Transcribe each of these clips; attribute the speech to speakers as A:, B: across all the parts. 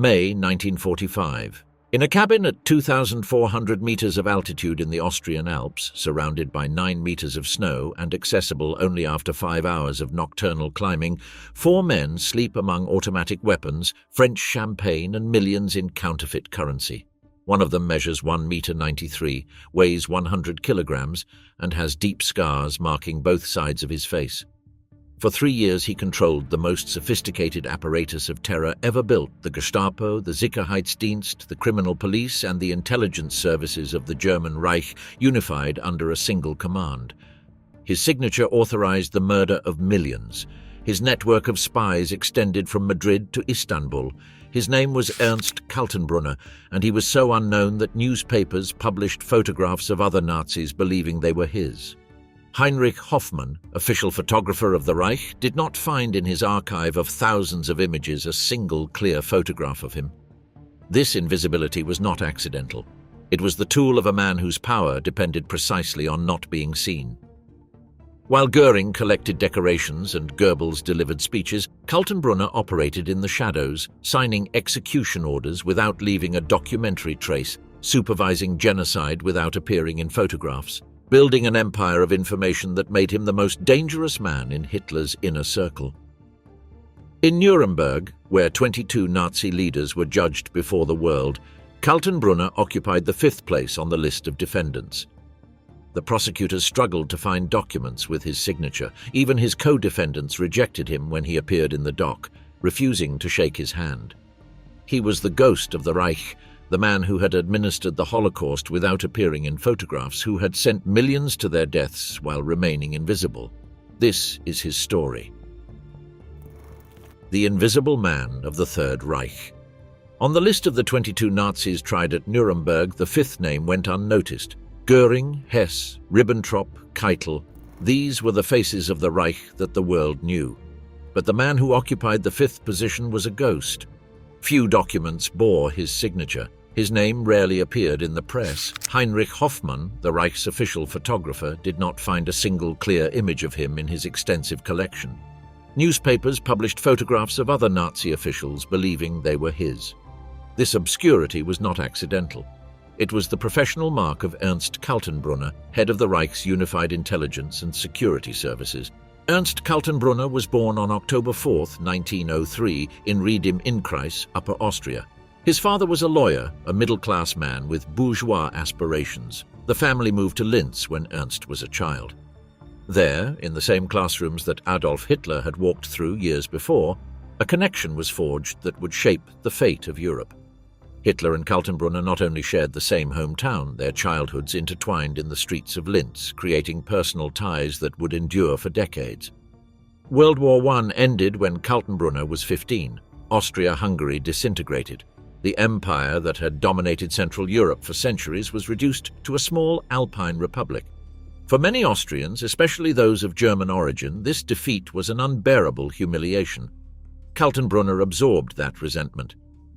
A: May 1945. In a cabin at 2,400 meters of altitude in the Austrian Alps, surrounded by 9 meters of snow and accessible only after 5 hours of nocturnal climbing, 4 men sleep among automatic weapons, French champagne, and millions in counterfeit currency. One of them measures 1 meter 93, weighs 100 kilograms, and has deep scars marking both sides of his face. For 3 years he controlled the most sophisticated apparatus of terror ever built, the Gestapo, the Sicherheitsdienst, the criminal police, and the intelligence services of the German Reich, unified under a single command. His signature authorized the murder of millions. His network of spies extended from Madrid to Istanbul. His name was Ernst Kaltenbrunner, and he was so unknown that newspapers published photographs of other Nazis believing they were his. Heinrich Hoffmann, official photographer of the Reich, did not find in his archive of thousands of images a single clear photograph of him. This invisibility was not accidental. It was the tool of a man whose power depended precisely on not being seen. While Goering collected decorations and Goebbels delivered speeches, Kaltenbrunner operated in the shadows, signing execution orders without leaving a documentary trace, supervising genocide without appearing in photographs, building an empire of information that made him the most dangerous man in Hitler's inner circle. In Nuremberg, where 22 Nazi leaders were judged before the world, Kaltenbrunner occupied the 5th place on the list of defendants. The prosecutors struggled to find documents with his signature. Even his co-defendants rejected him when he appeared in the dock, refusing to shake his hand. He was the ghost of the Reich, the man who had administered the Holocaust without appearing in photographs, who had sent millions to their deaths while remaining invisible. This is his story. The Invisible Man of the Third Reich. On the list of the 22 Nazis tried at Nuremberg, the 5th name went unnoticed. Göring, Hess, Ribbentrop, Keitel, these were the faces of the Reich that the world knew. But the man who occupied the 5th position was a ghost. Few documents bore his signature. His name rarely appeared in the press. Heinrich Hoffmann, the Reich's official photographer, did not find a single clear image of him in his extensive collection. Newspapers published photographs of other Nazi officials believing they were his. This obscurity was not accidental. It was the professional mark of Ernst Kaltenbrunner, head of the Reich's Unified Intelligence and Security Services. Ernst Kaltenbrunner was born on October 4, 1903, in Ried im Innkreis, Upper Austria. His father was a lawyer, a middle-class man with bourgeois aspirations. The family moved to Linz when Ernst was a child. There, in the same classrooms that Adolf Hitler had walked through years before, a connection was forged that would shape the fate of Europe. Hitler and Kaltenbrunner not only shared the same hometown, their childhoods intertwined in the streets of Linz, creating personal ties that would endure for decades. World War I ended when Kaltenbrunner was 15. Austria-Hungary disintegrated. The empire that had dominated Central Europe for centuries was reduced to a small Alpine republic. For many Austrians, especially those of German origin, this defeat was an unbearable humiliation. Kaltenbrunner absorbed that resentment.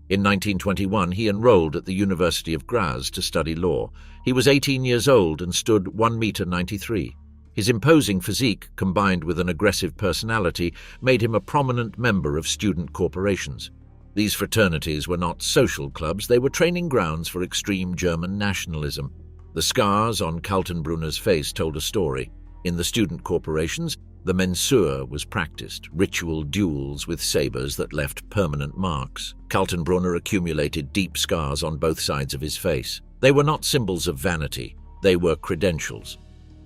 A: In 1921, he enrolled at the University of Graz to study law. He was 18 years old and stood 1 meter 93. His imposing physique, combined with an aggressive personality, made him a prominent member of student corporations. These fraternities were not social clubs, they were training grounds for extreme German nationalism. The scars on Kaltenbrunner's face told a story. In the student corporations, the mensur was practiced, ritual duels with sabers that left permanent marks. Kaltenbrunner accumulated deep scars on both sides of his face. They were not symbols of vanity, they were credentials.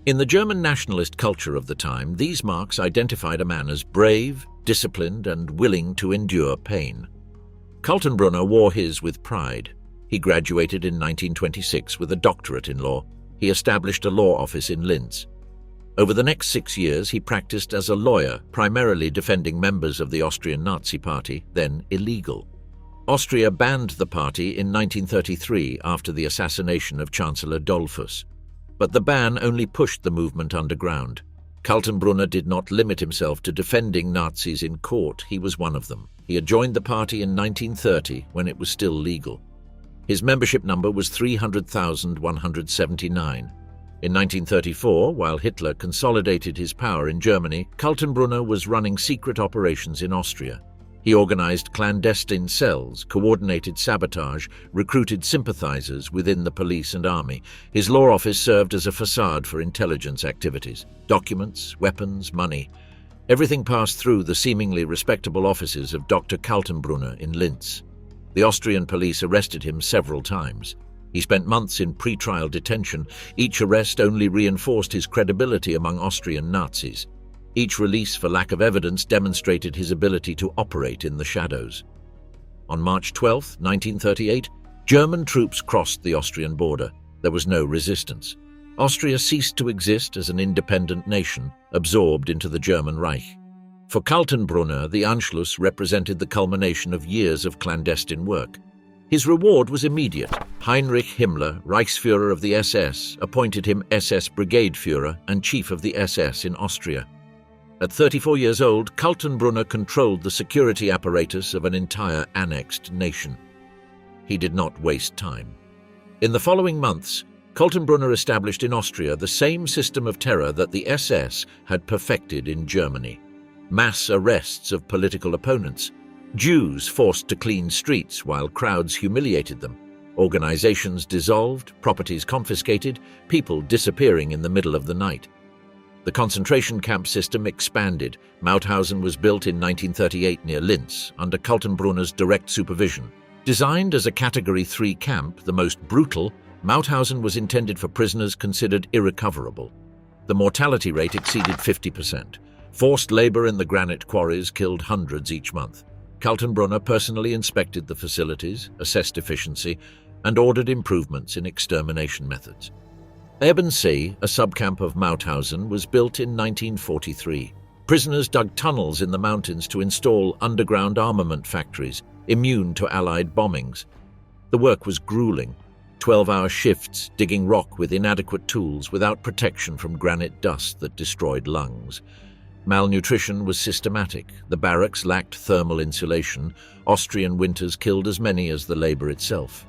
A: In the German nationalist culture of the time, these marks identified a man as brave, disciplined, and willing to endure pain. Kaltenbrunner wore his with pride. He graduated in 1926 with a doctorate in law. He established a law office in Linz. Over the next 6 years, he practiced as a lawyer, primarily defending members of the Austrian Nazi Party, then illegal. Austria banned the party in 1933 after the assassination of Chancellor Dollfuss. But the ban only pushed the movement underground. Kaltenbrunner did not limit himself to defending Nazis in court. He was one of them. He had joined the party in 1930 when it was still legal. His membership number was 300,179. In 1934, while Hitler consolidated his power in Germany, Kaltenbrunner was running secret operations in Austria. He organized clandestine cells, coordinated sabotage, recruited sympathizers within the police and army. His law office served as a facade for intelligence activities. Documents, weapons, money. Everything passed through the seemingly respectable offices of Dr. Kaltenbrunner in Linz. The Austrian police arrested him several times. He spent months in pre-trial detention. Each arrest only reinforced his credibility among Austrian Nazis. Each release for lack of evidence demonstrated his ability to operate in the shadows. On March 12, 1938, German troops crossed the Austrian border. There was no resistance. Austria ceased to exist as an independent nation, absorbed into the German Reich. For Kaltenbrunner, the Anschluss represented the culmination of years of clandestine work. His reward was immediate. Heinrich Himmler, Reichsführer of the SS, appointed him SS Brigade Führer and Chief of the SS in Austria. At 34 years old, Kaltenbrunner controlled the security apparatus of an entire annexed nation. He did not waste time. In the following months, Kaltenbrunner established in Austria the same system of terror that the SS had perfected in Germany. Mass arrests of political opponents, Jews forced to clean streets while crowds humiliated them, organizations dissolved, properties confiscated, people disappearing in the middle of the night. The concentration camp system expanded. Mauthausen was built in 1938 near Linz, under Kaltenbrunner's direct supervision. Designed as a Category 3 camp, the most brutal, Mauthausen was intended for prisoners considered irrecoverable. The mortality rate exceeded 50%. Forced labor in the granite quarries killed hundreds each month. Kaltenbrunner personally inspected the facilities, assessed efficiency, and ordered improvements in extermination methods. Ebensee, a subcamp of Mauthausen, was built in 1943. Prisoners dug tunnels in the mountains to install underground armament factories, immune to Allied bombings. The work was grueling. 12-hour shifts, digging rock with inadequate tools without protection from granite dust that destroyed lungs. Malnutrition was systematic. The barracks lacked thermal insulation. Austrian winters killed as many as the labor itself.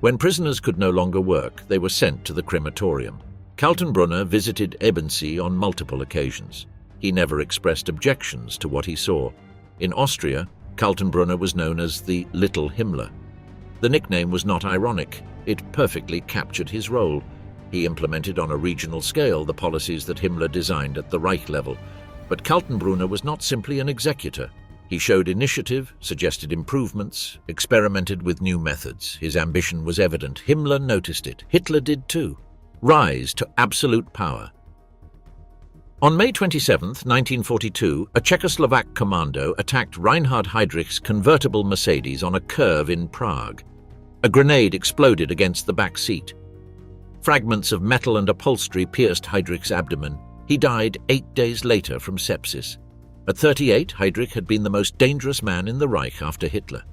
A: When prisoners could no longer work, they were sent to the crematorium. Kaltenbrunner visited Ebensee on multiple occasions. He never expressed objections to what he saw. In Austria, Kaltenbrunner was known as the Little Himmler. The nickname was not ironic. It perfectly captured his role. He implemented on a regional scale the policies that Himmler designed at the Reich level. But Kaltenbrunner was not simply an executor. He showed initiative, suggested improvements, experimented with new methods. His ambition was evident. Himmler noticed it. Hitler did too. Rise to absolute power. On May 27, 1942, a Czechoslovak commando attacked Reinhard Heydrich's convertible Mercedes on a curve in Prague. A grenade exploded against the back seat. Fragments of metal and upholstery pierced Heydrich's abdomen. He died 8 days later from sepsis. At 38, Heydrich had been the most dangerous man in the Reich after Hitler.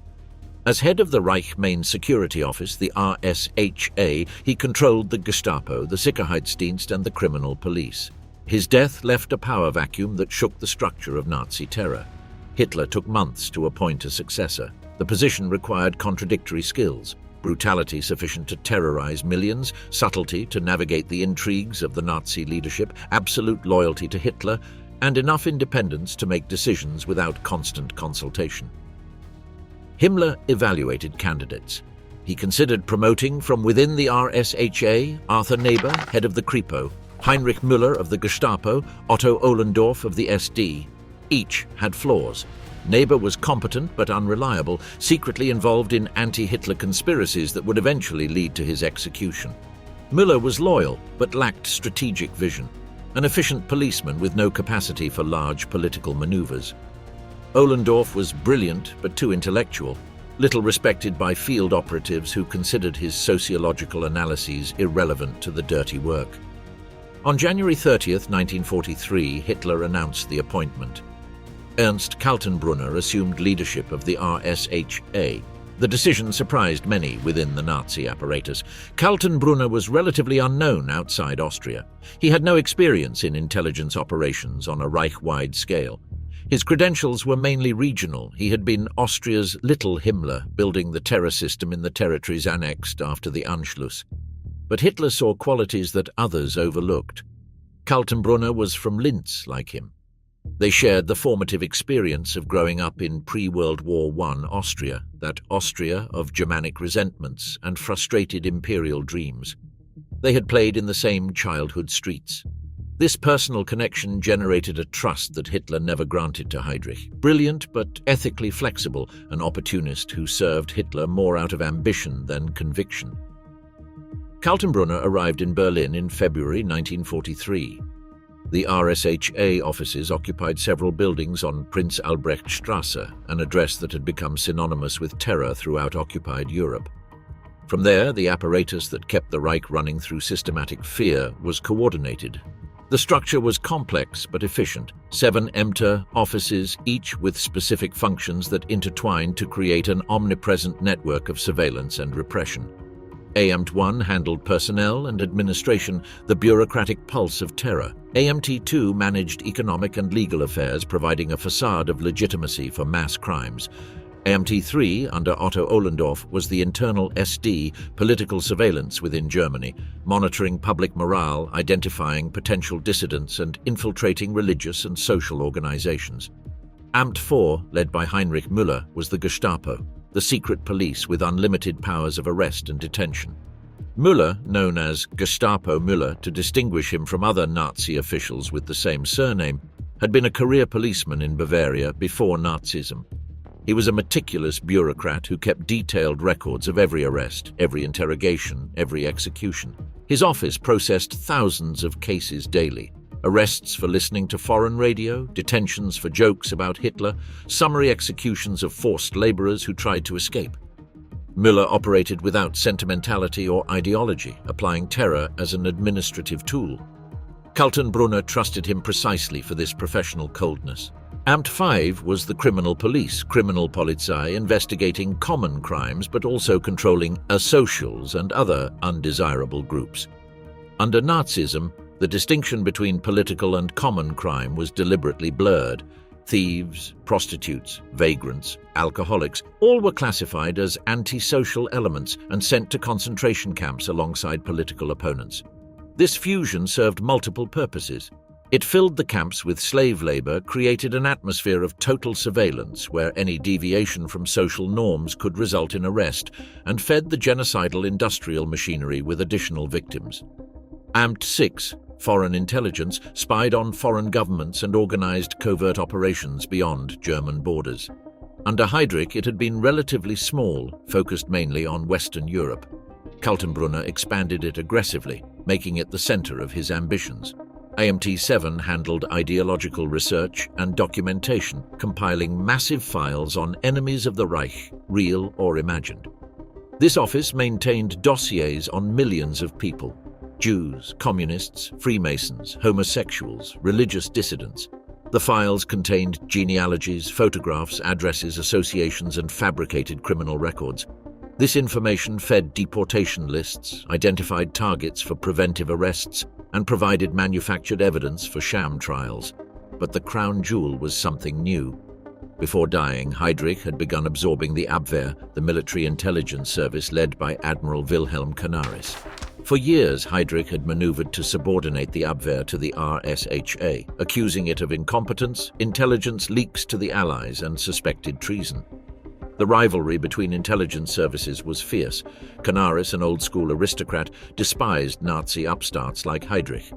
A: As head of the Reich Main Security Office, the RSHA, he controlled the Gestapo, the Sicherheitsdienst, and the criminal police. His death left a power vacuum that shook the structure of Nazi terror. Hitler took months to appoint a successor. The position required contradictory skills: brutality sufficient to terrorize millions, subtlety to navigate the intrigues of the Nazi leadership, absolute loyalty to Hitler, and enough independence to make decisions without constant consultation. Himmler evaluated candidates. He considered promoting from within the RSHA Arthur Neber, head of the Kripo, Heinrich Müller of the Gestapo, Otto Ohlendorf of the SD. Each had flaws. Neber was competent but unreliable, secretly involved in anti-Hitler conspiracies that would eventually lead to his execution. Müller was loyal but lacked strategic vision, an efficient policeman with no capacity for large political maneuvers. Ohlendorf was brilliant but too intellectual, little respected by field operatives who considered his sociological analyses irrelevant to the dirty work. On January 30, 1943, Hitler announced the appointment. Ernst Kaltenbrunner assumed leadership of the RSHA. The decision surprised many within the Nazi apparatus. Kaltenbrunner was relatively unknown outside Austria. He had no experience in intelligence operations on a Reich-wide scale. His credentials were mainly regional. He had been Austria's Little Himmler, building the terror system in the territories annexed after the Anschluss. But Hitler saw qualities that others overlooked. Kaltenbrunner was from Linz, like him. They shared the formative experience of growing up in pre-World War I Austria, that Austria of Germanic resentments and frustrated imperial dreams. They had played in the same childhood streets. This personal connection generated a trust that Hitler never granted to Heinrich. Brilliant but ethically flexible, an opportunist who served Hitler more out of ambition than conviction. Kaltenbrunner arrived in Berlin in February 1943. The RSHA offices occupied several buildings on Prince Albrechtstrasse, an address that had become synonymous with terror throughout occupied Europe. From there, the apparatus that kept the Reich running through systematic fear was coordinated. The structure was complex but efficient. 7 Ämter offices, each with specific functions that intertwined to create an omnipresent network of surveillance and repression. Amt 1 handled personnel and administration, the bureaucratic pulse of terror. Amt 2 managed economic and legal affairs, providing a facade of legitimacy for mass crimes. Amt 3, under Otto Ohlendorf, was the internal SD, political surveillance within Germany, monitoring public morale, identifying potential dissidents, and infiltrating religious and social organizations. Amt 4, led by Heinrich Himmler, was the Gestapo, the secret police with unlimited powers of arrest and detention. Müller, known as Gestapo Müller to distinguish him from other Nazi officials with the same surname, had been a career policeman in Bavaria before Nazism. He was a meticulous bureaucrat who kept detailed records of every arrest, every interrogation, every execution. His office processed thousands of cases daily. Arrests for listening to foreign radio, detentions for jokes about Hitler, summary executions of forced laborers who tried to escape. Müller operated without sentimentality or ideology, applying terror as an administrative tool. Kaltenbrunner trusted him precisely for this professional coldness. Amt 5 was the criminal police, Kriminalpolizei, investigating common crimes but also controlling asocials and other undesirable groups. Under Nazism, the distinction between political and common crime was deliberately blurred. Thieves, prostitutes, vagrants, alcoholics, all were classified as antisocial elements and sent to concentration camps alongside political opponents. This fusion served multiple purposes. It filled the camps with slave labor, created an atmosphere of total surveillance where any deviation from social norms could result in arrest, and fed the genocidal industrial machinery with additional victims. Amt 6, Foreign Intelligence, spied on foreign governments and organized covert operations beyond German borders. Under Heinrich, it had been relatively small, focused mainly on Western Europe. Kaltenbrunner expanded it aggressively, making it the center of his ambitions. Amt 7 handled ideological research and documentation, compiling massive files on enemies of the Reich, real or imagined. This office maintained dossiers on millions of people: Jews, communists, Freemasons, homosexuals, religious dissidents. The files contained genealogies, photographs, addresses, associations, and fabricated criminal records. This information fed deportation lists, identified targets for preventive arrests, and provided manufactured evidence for sham trials. But the crown jewel was something new. Before dying, Heinrich had begun absorbing the Abwehr, the military intelligence service led by Admiral Wilhelm Canaris. For years, Heinrich had maneuvered to subordinate the Abwehr to the RSHA, accusing it of incompetence, intelligence leaks to the Allies, and suspected treason. The rivalry between intelligence services was fierce. Canaris, an old-school aristocrat, despised Nazi upstarts like Heinrich.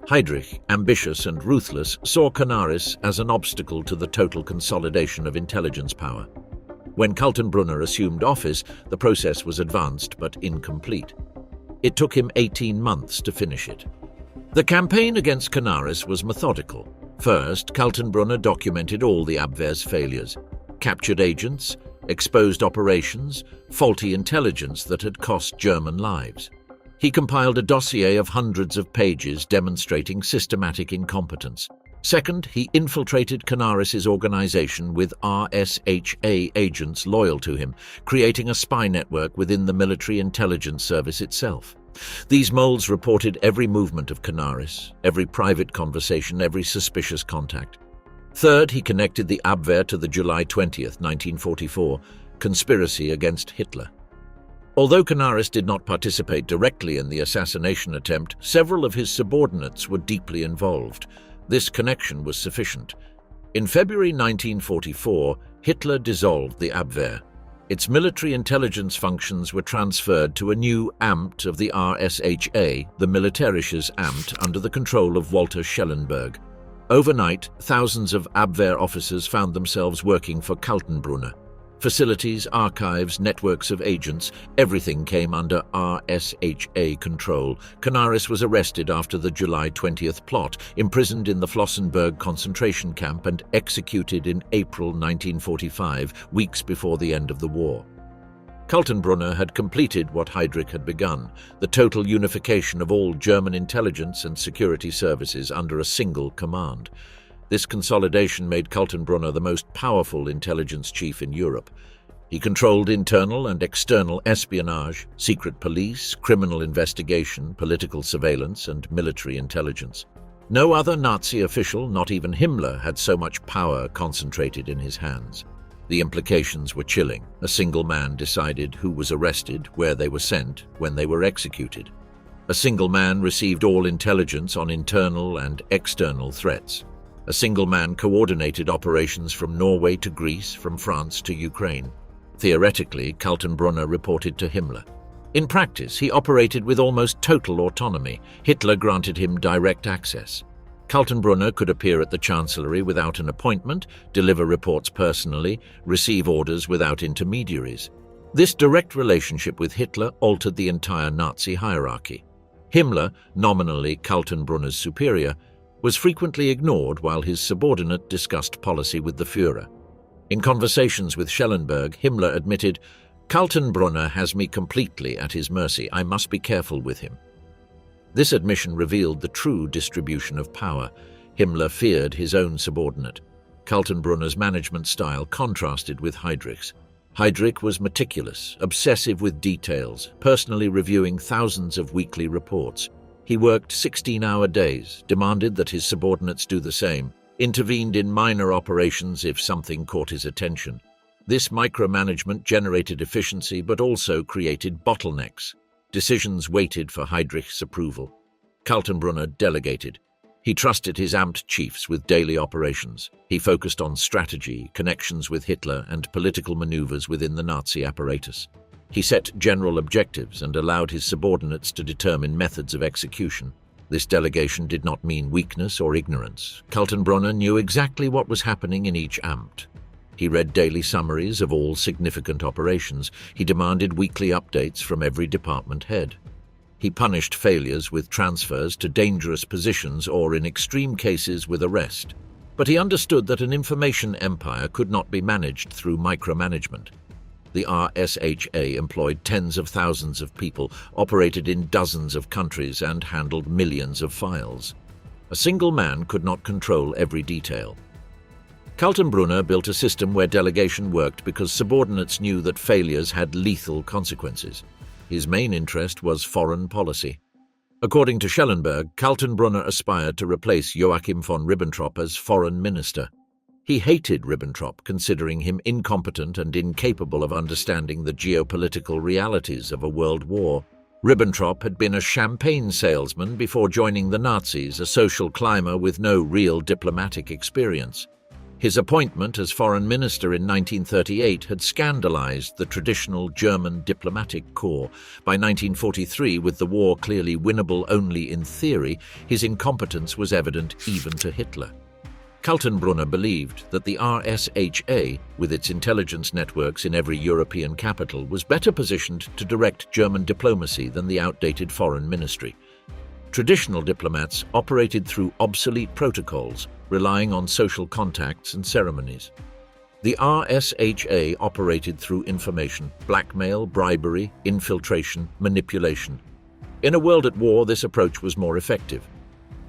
A: Heinrich, ambitious and ruthless, saw Canaris as an obstacle to the total consolidation of intelligence power. When Kaltenbrunner assumed office, the process was advanced but incomplete. It took him 18 months to finish it. The campaign against Canaris was methodical. First, Kaltenbrunner documented all the Abwehr's failures: captured agents, exposed operations, faulty intelligence that had cost German lives. He compiled a dossier of hundreds of pages demonstrating systematic incompetence. Second, he infiltrated Canaris's organization with RSHA agents loyal to him, creating a spy network within the military intelligence service itself. These moles reported every movement of Canaris, every private conversation, every suspicious contact. Third, he connected the Abwehr to the July 20th, 1944, conspiracy against Hitler. Although Canaris did not participate directly in the assassination attempt, several of his subordinates were deeply involved. This connection was sufficient. In February 1944, Hitler dissolved the Abwehr. Its military intelligence functions were transferred to a new Amt of the RSHA, the Militärisches Amt, under the control of Walter Schellenberg. Overnight, thousands of Abwehr officers found themselves working for Kaltenbrunner. Facilities, archives, networks of agents, everything came under RSHA control. Canaris was arrested after the July 20th plot, imprisoned in the Flossenburg concentration camp, and executed in April 1945, weeks before the end of the war. Kaltenbrunner had completed what Heydrich had begun, the total unification of all German intelligence and security services under a single command. This consolidation made Kaltenbrunner the most powerful intelligence chief in Europe. He controlled internal and external espionage, secret police, criminal investigation, political surveillance, and military intelligence. No other Nazi official, not even Himmler, had so much power concentrated in his hands. The implications were chilling. A single man decided who was arrested, where they were sent, when they were executed. A single man received all intelligence on internal and external threats. A single man coordinated operations from Norway to Greece, from France to Ukraine. Theoretically, Kaltenbrunner reported to Himmler. In practice, he operated with almost total autonomy. Hitler granted him direct access. Kaltenbrunner could appear at the Chancellery without an appointment, deliver reports personally, receive orders without intermediaries. This direct relationship with Hitler altered the entire Nazi hierarchy. Himmler, nominally Kaltenbrunner's superior, was frequently ignored while his subordinate discussed policy with the Führer. In conversations with Schellenberg, Himmler admitted, "Kaltenbrunner has me completely at his mercy. I must be careful with him." This admission revealed the true distribution of power. Himmler feared his own subordinate. Kaltenbrunner's management style contrasted with Heydrich's. Heydrich was meticulous, obsessive with details, personally reviewing thousands of weekly reports. He worked 16-hour days, demanded that his subordinates do the same, intervened in minor operations if something caught his attention. This micromanagement generated efficiency but also created bottlenecks. Decisions waited for Heydrich's approval. Kaltenbrunner delegated. He trusted his Amt chiefs with daily operations. He focused on strategy, connections with Hitler, and political maneuvers within the Nazi apparatus. He set general objectives and allowed his subordinates to determine methods of execution. This delegation did not mean weakness or ignorance. Kaltenbrunner knew exactly what was happening in each Amt. He read daily summaries of all significant operations. He demanded weekly updates from every department head. He punished failures with transfers to dangerous positions or, in extreme cases, with arrest. But he understood that an information empire could not be managed through micromanagement. The RSHA employed tens of thousands of people, operated in dozens of countries, and handled millions of files. A single man could not control every detail. Kaltenbrunner built a system where delegation worked because subordinates knew that failures had lethal consequences. His main interest was foreign policy. According to Schellenberg, Kaltenbrunner aspired to replace Joachim von Ribbentrop as foreign minister. He hated Ribbentrop, considering him incompetent and incapable of understanding the geopolitical realities of a world war. Ribbentrop had been a champagne salesman before joining the Nazis, a social climber with no real diplomatic experience. His appointment as foreign minister in 1938 had scandalized the traditional German diplomatic corps. By 1943, with the war clearly winnable only in theory, his incompetence was evident even to Hitler. Kaltenbrunner believed that the RSHA, with its intelligence networks in every European capital, was better positioned to direct German diplomacy than the outdated foreign ministry. Traditional diplomats operated through obsolete protocols, relying on social contacts and ceremonies. The RSHA operated through information, blackmail, bribery, infiltration, manipulation. In a world at war, this approach was more effective.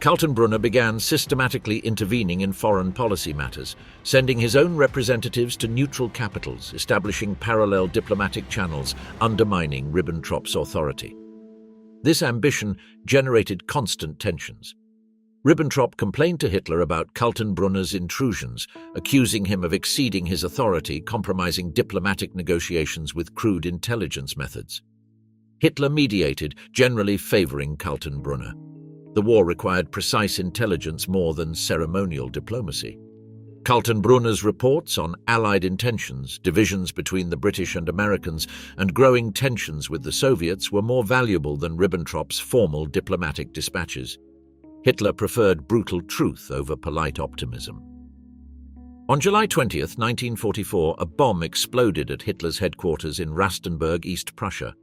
A: Kaltenbrunner began systematically intervening in foreign policy matters, sending his own representatives to neutral capitals, establishing parallel diplomatic channels, undermining Ribbentrop's authority. This ambition generated constant tensions. Ribbentrop complained to Hitler about Kaltenbrunner's intrusions, accusing him of exceeding his authority, compromising diplomatic negotiations with crude intelligence methods. Hitler mediated, generally favoring Kaltenbrunner. The war required precise intelligence more than ceremonial diplomacy. Kaltenbrunner's reports on Allied intentions, divisions between the British and Americans, and growing tensions with the Soviets were more valuable than Ribbentrop's formal diplomatic dispatches. Hitler preferred brutal truth over polite optimism. On July 20, 1944, a bomb exploded at Hitler's headquarters in Rastenburg, East Prussia.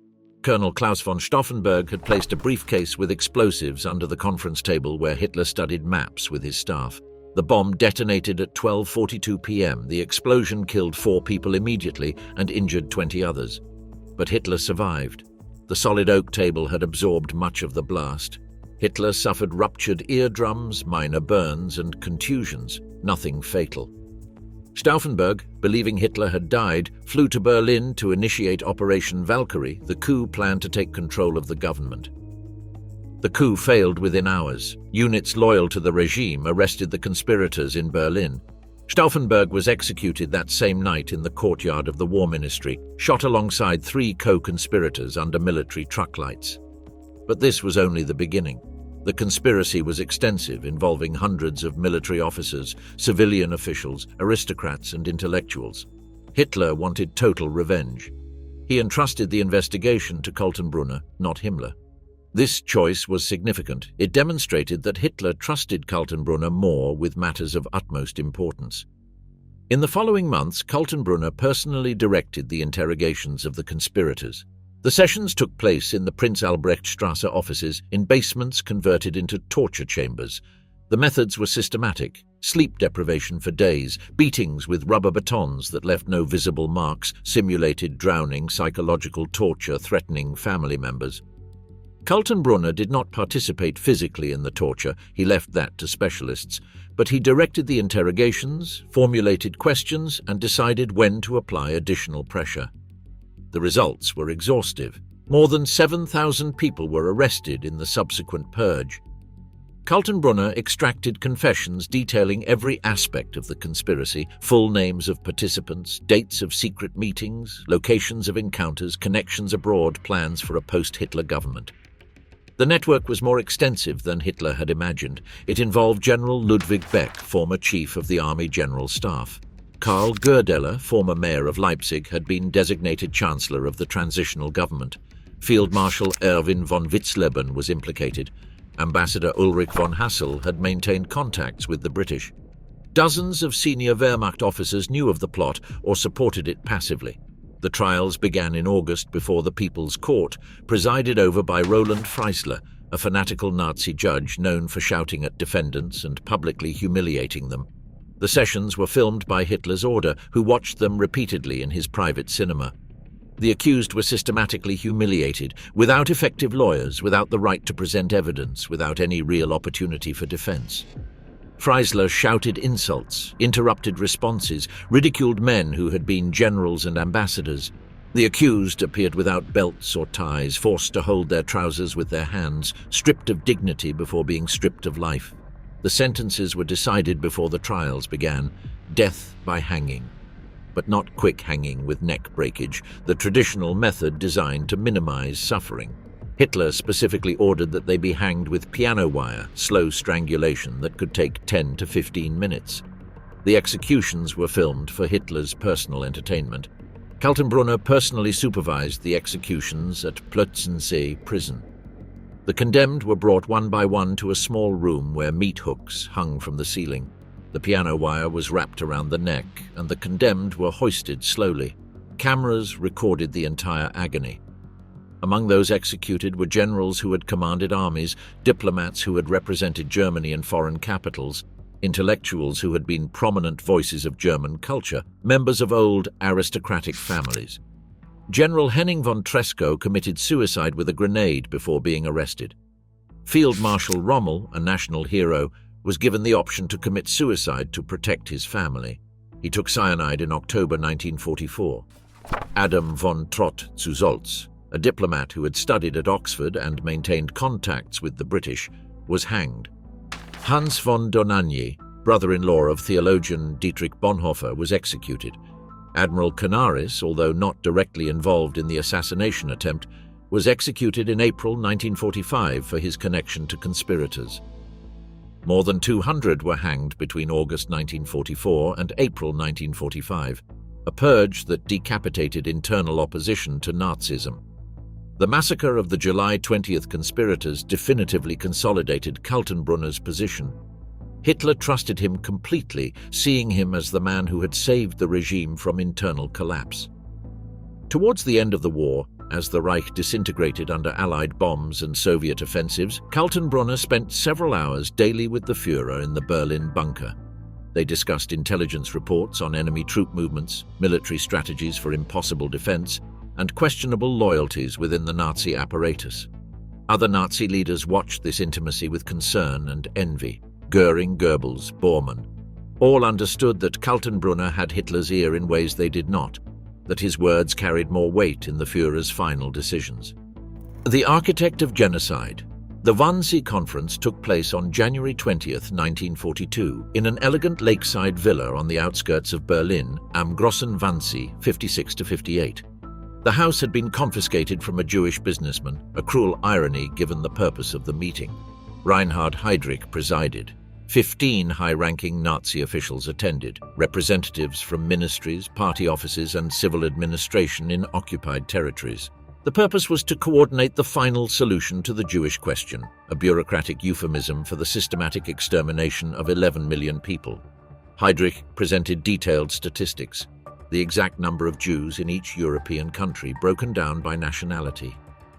A: Colonel Klaus von Stauffenberg had placed a briefcase with explosives under the conference table where Hitler studied maps with his staff. The bomb detonated at 12:42 p.m. The explosion killed 4 people immediately and injured 20 others. But Hitler survived. The solid oak table had absorbed much of the blast. Hitler suffered ruptured eardrums, minor burns, and contusions, nothing fatal. Stauffenberg, believing Hitler had died, flew to Berlin to initiate Operation Valkyrie, the coup plan to take control of the government. The coup failed within hours. Units loyal to the regime arrested the conspirators in Berlin. Stauffenberg was executed that same night in the courtyard of the War Ministry, shot alongside 3 co-conspirators under military truck lights. But this was only the beginning. The conspiracy was extensive, involving hundreds of military officers, civilian officials, aristocrats, and intellectuals. Hitler wanted total revenge. He entrusted the investigation to Kaltenbrunner, not Himmler. This choice was significant. It demonstrated that Hitler trusted Kaltenbrunner more with matters of utmost importance. In the following months, Kaltenbrunner personally directed the interrogations of the conspirators. The sessions took place in the Prince Albrechtstrasse offices in basements converted into torture chambers. The methods were systematic: sleep deprivation for days, beatings with rubber batons that left no visible marks, simulated drowning, psychological torture threatening family members. Kaltenbrunner did not participate physically in the torture, he left that to specialists, but he directed the interrogations, formulated questions, and decided when to apply additional pressure. The results were exhaustive. More than 7,000 people were arrested in the subsequent purge. Kaltenbrunner extracted confessions detailing every aspect of the conspiracy: full names of participants, dates of secret meetings, locations of encounters, connections abroad, plans for a post-Hitler government. The network was more extensive than Hitler had imagined. It involved General Ludwig Beck, former chief of the Army General Staff. Karl Goerdeler, former mayor of Leipzig, had been designated chancellor of the transitional government. Field Marshal Erwin von Witzleben was implicated. Ambassador Ulrich von Hassel had maintained contacts with the British. Dozens of senior Wehrmacht officers knew of the plot or supported it passively. The trials began in August before the People's Court, presided over by Roland Freisler, a fanatical Nazi judge known for shouting at defendants and publicly humiliating them. The sessions were filmed by Hitler's order, who watched them repeatedly in his private cinema. The accused were systematically humiliated, without effective lawyers, without the right to present evidence, without any real opportunity for defense. Freisler shouted insults, interrupted responses, ridiculed men who had been generals and ambassadors. The accused appeared without belts or ties, forced to hold their trousers with their hands, stripped of dignity before being stripped of life. The sentences were decided before the trials began: death by hanging. But not quick hanging with neck breakage, the traditional method designed to minimize suffering. Hitler specifically ordered that they be hanged with piano wire, slow strangulation that could take 10 to 15 minutes. The executions were filmed for Hitler's personal entertainment. Kaltenbrunner personally supervised the executions at Plötzensee prison. The condemned were brought one by one to a small room where meat hooks hung from the ceiling. The piano wire was wrapped around the neck, and the condemned were hoisted slowly. Cameras recorded the entire agony. Among those executed were generals who had commanded armies, diplomats who had represented Germany in foreign capitals, intellectuals who had been prominent voices of German culture, members of old aristocratic families. General Henning von Treschow committed suicide with a grenade before being arrested. Field Marshal Rommel, a national hero, was given the option to commit suicide to protect his family. He took cyanide in October 1944. Adam von Trott zu Solz, a diplomat who had studied at Oxford and maintained contacts with the British, was hanged. Hans von Dohnanyi, brother-in-law of theologian Dietrich Bonhoeffer, was executed. Admiral Canaris, although not directly involved in the assassination attempt, was executed in April 1945 for his connection to conspirators. More than 200 were hanged between August 1944 and April 1945, a purge that decapitated internal opposition to Nazism. The massacre of the July 20th conspirators definitively consolidated Kaltenbrunner's position. Hitler trusted him completely, seeing him as the man who had saved the regime from internal collapse. Towards the end of the war, as the Reich disintegrated under Allied bombs and Soviet offensives, Kaltenbrunner spent several hours daily with the Führer in the Berlin bunker. They discussed intelligence reports on enemy troop movements, military strategies for impossible defense, and questionable loyalties within the Nazi apparatus. Other Nazi leaders watched this intimacy with concern and envy. Goering, Goebbels, Bormann. All understood that Kaltenbrunner had Hitler's ear in ways they did not, that his words carried more weight in the Führer's final decisions. The architect of genocide. The Wannsee Conference took place on January 20, 1942, in an elegant lakeside villa on the outskirts of Berlin, am Grossen Wannsee, 56-58. The house had been confiscated from a Jewish businessman, a cruel irony given the purpose of the meeting. Reinhard Heydrich presided. 15 high-ranking Nazi officials attended, representatives from ministries, party offices, and civil administration in occupied territories. The purpose was to coordinate the final solution to the Jewish question, a bureaucratic euphemism for the systematic extermination of 11 million people. Heydrich presented detailed statistics, the exact number of Jews in each European country broken down by nationality.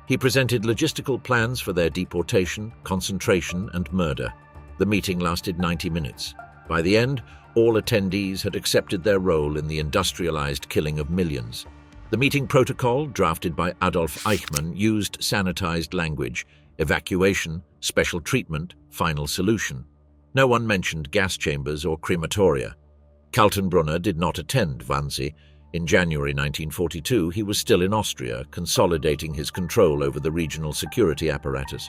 A: He presented logistical plans for their deportation, concentration, and murder. The meeting lasted 90 minutes. By the end, all attendees had accepted their role in the industrialized killing of millions. The meeting protocol, drafted by Adolf Eichmann, used sanitized language: evacuation, special treatment, final solution. No one mentioned gas chambers or crematoria. Kaltenbrunner did not attend Wannsee. In January 1942, he was still in Austria, consolidating his control over the regional security apparatus.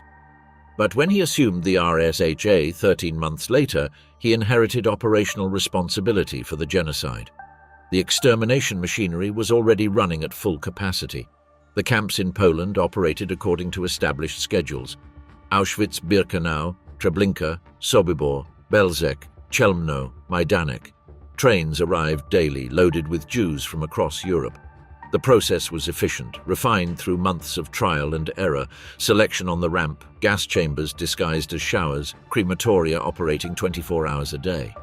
A: But when he assumed the RSHA 13 months later, he inherited operational responsibility for the genocide. The extermination machinery was already running at full capacity. The camps in Poland operated according to established schedules. Auschwitz-Birkenau, Treblinka, Sobibor, Belzec, Chelmno, Majdanek. Trains arrived daily, loaded with Jews from across Europe. The process was efficient, refined through months of trial and error, selection on the ramp, gas chambers disguised as showers, crematoria operating 24 hours a day.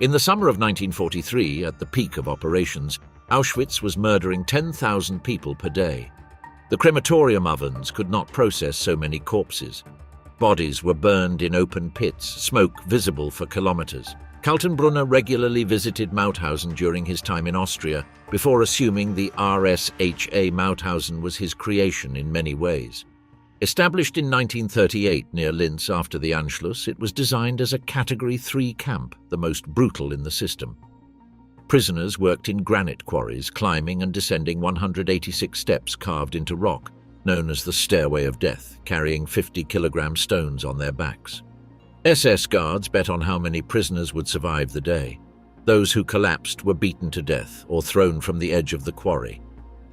A: In the summer of 1943, at the peak of operations, Auschwitz was murdering 10,000 people per day. The crematorium ovens could not process so many corpses. Bodies were burned in open pits, smoke visible for kilometers. Kaltenbrunner regularly visited Mauthausen during his time in Austria, before assuming the RSHA Mauthausen was his creation in many ways. Established in 1938 near Linz after the Anschluss, it was designed as a Category 3 camp, the most brutal in the system. Prisoners worked in granite quarries, climbing and descending 186 steps carved into rock, known as the Stairway of Death, carrying 50-kilogram stones on their backs. SS guards bet on how many prisoners would survive the day. Those who collapsed were beaten to death or thrown from the edge of the quarry.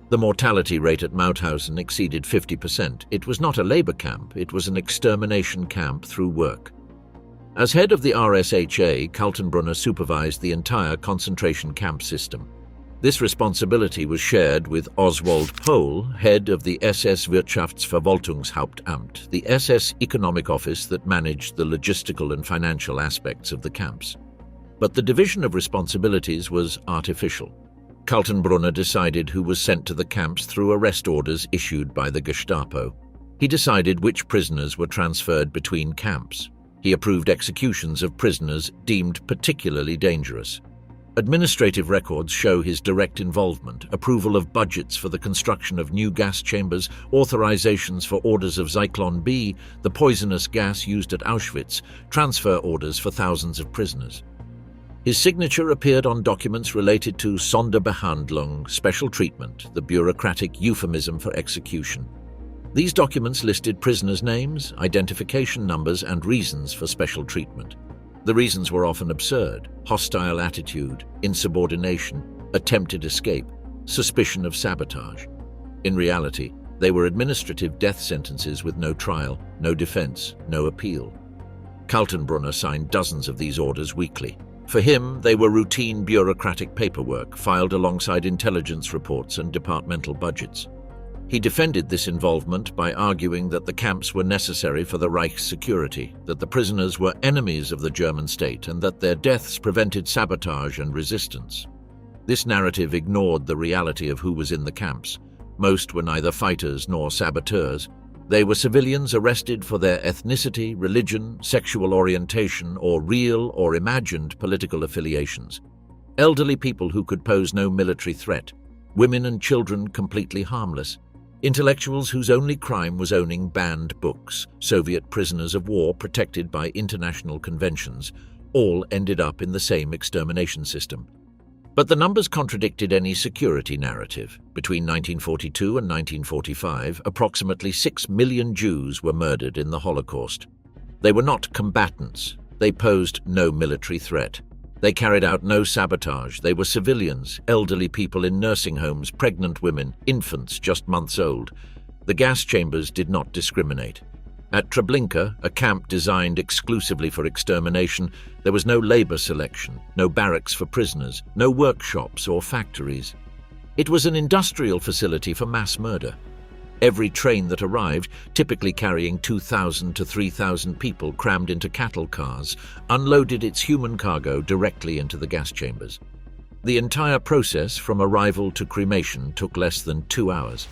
A: The mortality rate at Mauthausen exceeded 50%. It was not a labor camp, it was an extermination camp through work. As head of the RSHA, Kaltenbrunner supervised the entire concentration camp system. This responsibility was shared with Oswald Pohl, head of the SS Wirtschaftsverwaltungshauptamt, the SS economic office that managed the logistical and financial aspects of the camps. But the division of responsibilities was artificial. Kaltenbrunner decided who was sent to the camps through arrest orders issued by the Gestapo. He decided which prisoners were transferred between camps. He approved executions of prisoners deemed particularly dangerous. Administrative records show his direct involvement, approval of budgets for the construction of new gas chambers, authorizations for orders of Zyklon B, the poisonous gas used at Auschwitz, transfer orders for thousands of prisoners. His signature appeared on documents related to Sonderbehandlung, special treatment, the bureaucratic euphemism for execution. These documents listed prisoners' names, identification numbers, and reasons for special treatment. The reasons were often absurd: hostile attitude, insubordination, attempted escape, suspicion of sabotage. In reality, They were administrative death sentences with no trial, no defense, no appeal. Kaltenbrunner signed dozens of these orders weekly. For him, they were routine bureaucratic paperwork filed alongside intelligence reports and departmental budgets. He defended this involvement by arguing that the camps were necessary for the Reich's security, that the prisoners were enemies of the German state, and that their deaths prevented sabotage and resistance. This narrative ignored the reality of who was in the camps. Most were neither fighters nor saboteurs. They were civilians arrested for their ethnicity, religion, sexual orientation, or real or imagined political affiliations. Elderly people who could pose no military threat. Women and children completely harmless. Intellectuals whose only crime was owning banned books, Soviet prisoners of war protected by international conventions, all ended up in the same extermination system. But the numbers contradicted any security narrative. Between 1942 and 1945, approximately 6 million Jews were murdered in the Holocaust. They were not combatants. They posed no military threat. They carried out no sabotage. They were civilians, elderly people in nursing homes, pregnant women, infants just months old. The gas chambers did not discriminate. At Treblinka, a camp designed exclusively for extermination, there was no labor selection, no barracks for prisoners, no workshops or factories. It was an industrial facility for mass murder. Every train that arrived, typically carrying 2,000 to 3,000 people crammed into cattle cars, unloaded its human cargo directly into the gas chambers. The entire process, from arrival to cremation, took less than 2 hours.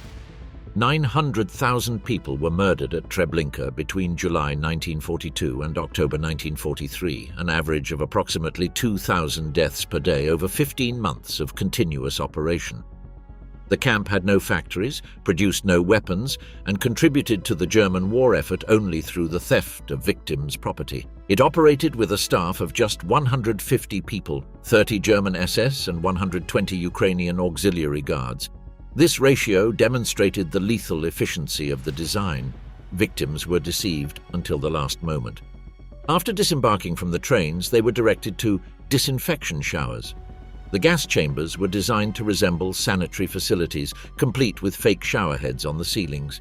A: 900,000 people were murdered at Treblinka between July 1942 and October 1943, an average of approximately 2,000 deaths per day over 15 months of continuous operation. The camp had no factories, produced no weapons, and contributed to the German war effort only through the theft of victims' property. It operated with a staff of just 150 people, 30 German SS and 120 Ukrainian auxiliary guards. This ratio demonstrated the lethal efficiency of the design. Victims were deceived until the last moment. After disembarking from the trains, they were directed to disinfection showers. The gas chambers were designed to resemble sanitary facilities, complete with fake shower heads on the ceilings.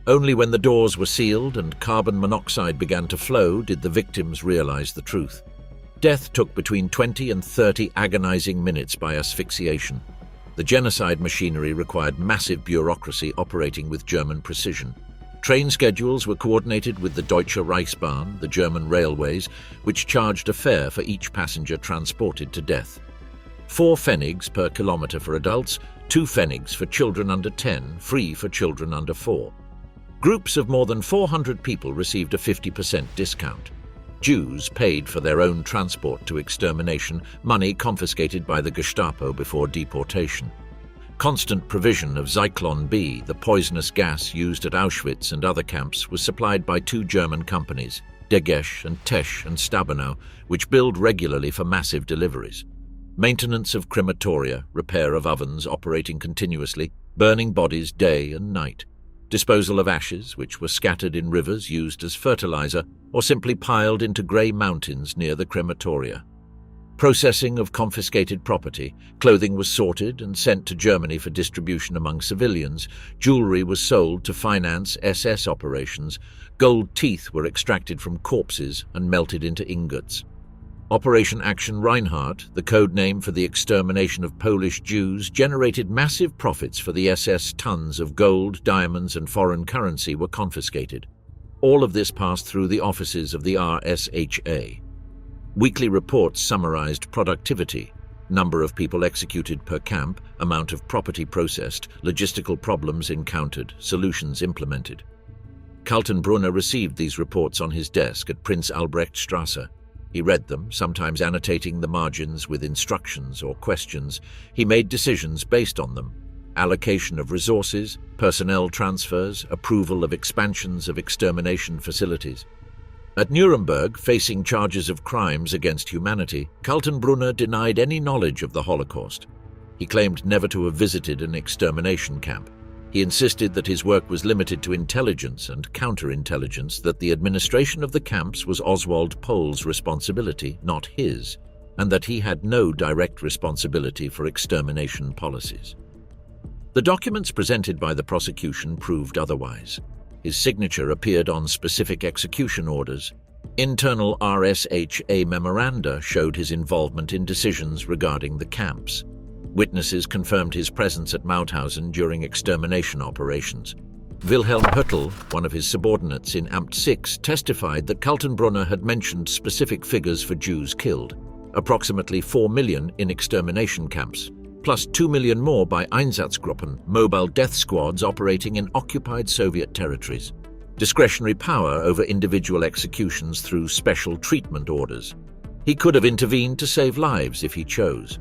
A: Only when the doors were sealed and carbon monoxide began to flow did the victims realize the truth. Death took between 20 and 30 agonizing minutes by asphyxiation. The genocide machinery required massive bureaucracy operating with German precision. Train schedules were coordinated with the Deutsche Reichsbahn, the German railways, which charged a fare for each passenger transported to death. 4 pfennigs per kilometer for adults, 2 pfennigs for children under 10, free for children under 4. Groups of more than 400 people received a 50% discount. Jews paid for their own transport to extermination, money confiscated by the Gestapo before deportation. Constant provision of Zyklon B, the poisonous gas used at Auschwitz and other camps, was supplied by 2 German companies, Degesch and Tesch and Stabenow, which billed regularly for massive deliveries. Maintenance of crematoria, repair of ovens operating continuously, burning bodies day and night. Disposal of ashes, which were scattered in rivers used as fertilizer or simply piled into grey mountains near the crematoria. Processing of confiscated property, clothing was sorted and sent to Germany for distribution among civilians, jewelry was sold to finance SS operations, gold teeth were extracted from corpses and melted into ingots. Operation Action Reinhardt, the code name for the extermination of Polish Jews, generated massive profits for the SS. Tons of gold, diamonds and foreign currency were confiscated. All of this passed through the offices of the RSHA. Weekly reports summarized productivity, number of people executed per camp, amount of property processed, logistical problems encountered, solutions implemented. Kaltenbrunner received these reports on his desk at Prince Albrechtstrasse. He read them, sometimes annotating the margins with instructions or questions. He made decisions based on them. Allocation of resources, personnel transfers, approval of expansions of extermination facilities. At Nuremberg, facing charges of crimes against humanity, Kaltenbrunner denied any knowledge of the Holocaust. He claimed never to have visited an extermination camp. He insisted that his work was limited to intelligence and counterintelligence, that the administration of the camps was Oswald Pohl's responsibility, not his, and that he had no direct responsibility for extermination policies. The documents presented by the prosecution proved otherwise. His signature appeared on specific execution orders. Internal RSHA memoranda showed his involvement in decisions regarding the camps. Witnesses confirmed his presence at Mauthausen during extermination operations. Wilhelm Höttl, one of his subordinates in Amt 6, testified that Kaltenbrunner had mentioned specific figures for Jews killed, approximately 4 million in extermination camps, plus 2 million more by Einsatzgruppen, mobile death squads operating in occupied Soviet territories. Discretionary power over individual executions through special treatment orders. He could have intervened to save lives if he chose.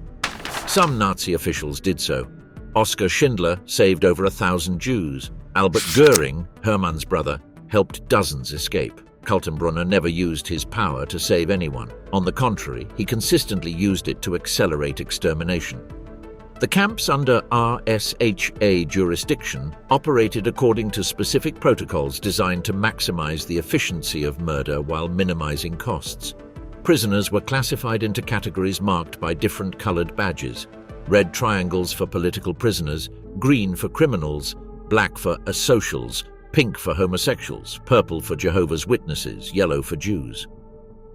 A: Some Nazi officials did so. Oskar Schindler saved over 1,000 Jews. Albert Göring, Hermann's brother, helped dozens escape. Kaltenbrunner never used his power to save anyone. On the contrary, he consistently used it to accelerate extermination. The camps under RSHA jurisdiction operated according to specific protocols designed to maximize the efficiency of murder while minimizing costs. Prisoners were classified into categories marked by different colored badges: red triangles for political prisoners, green for criminals, black for asocials, pink for homosexuals, purple for Jehovah's Witnesses, yellow for Jews.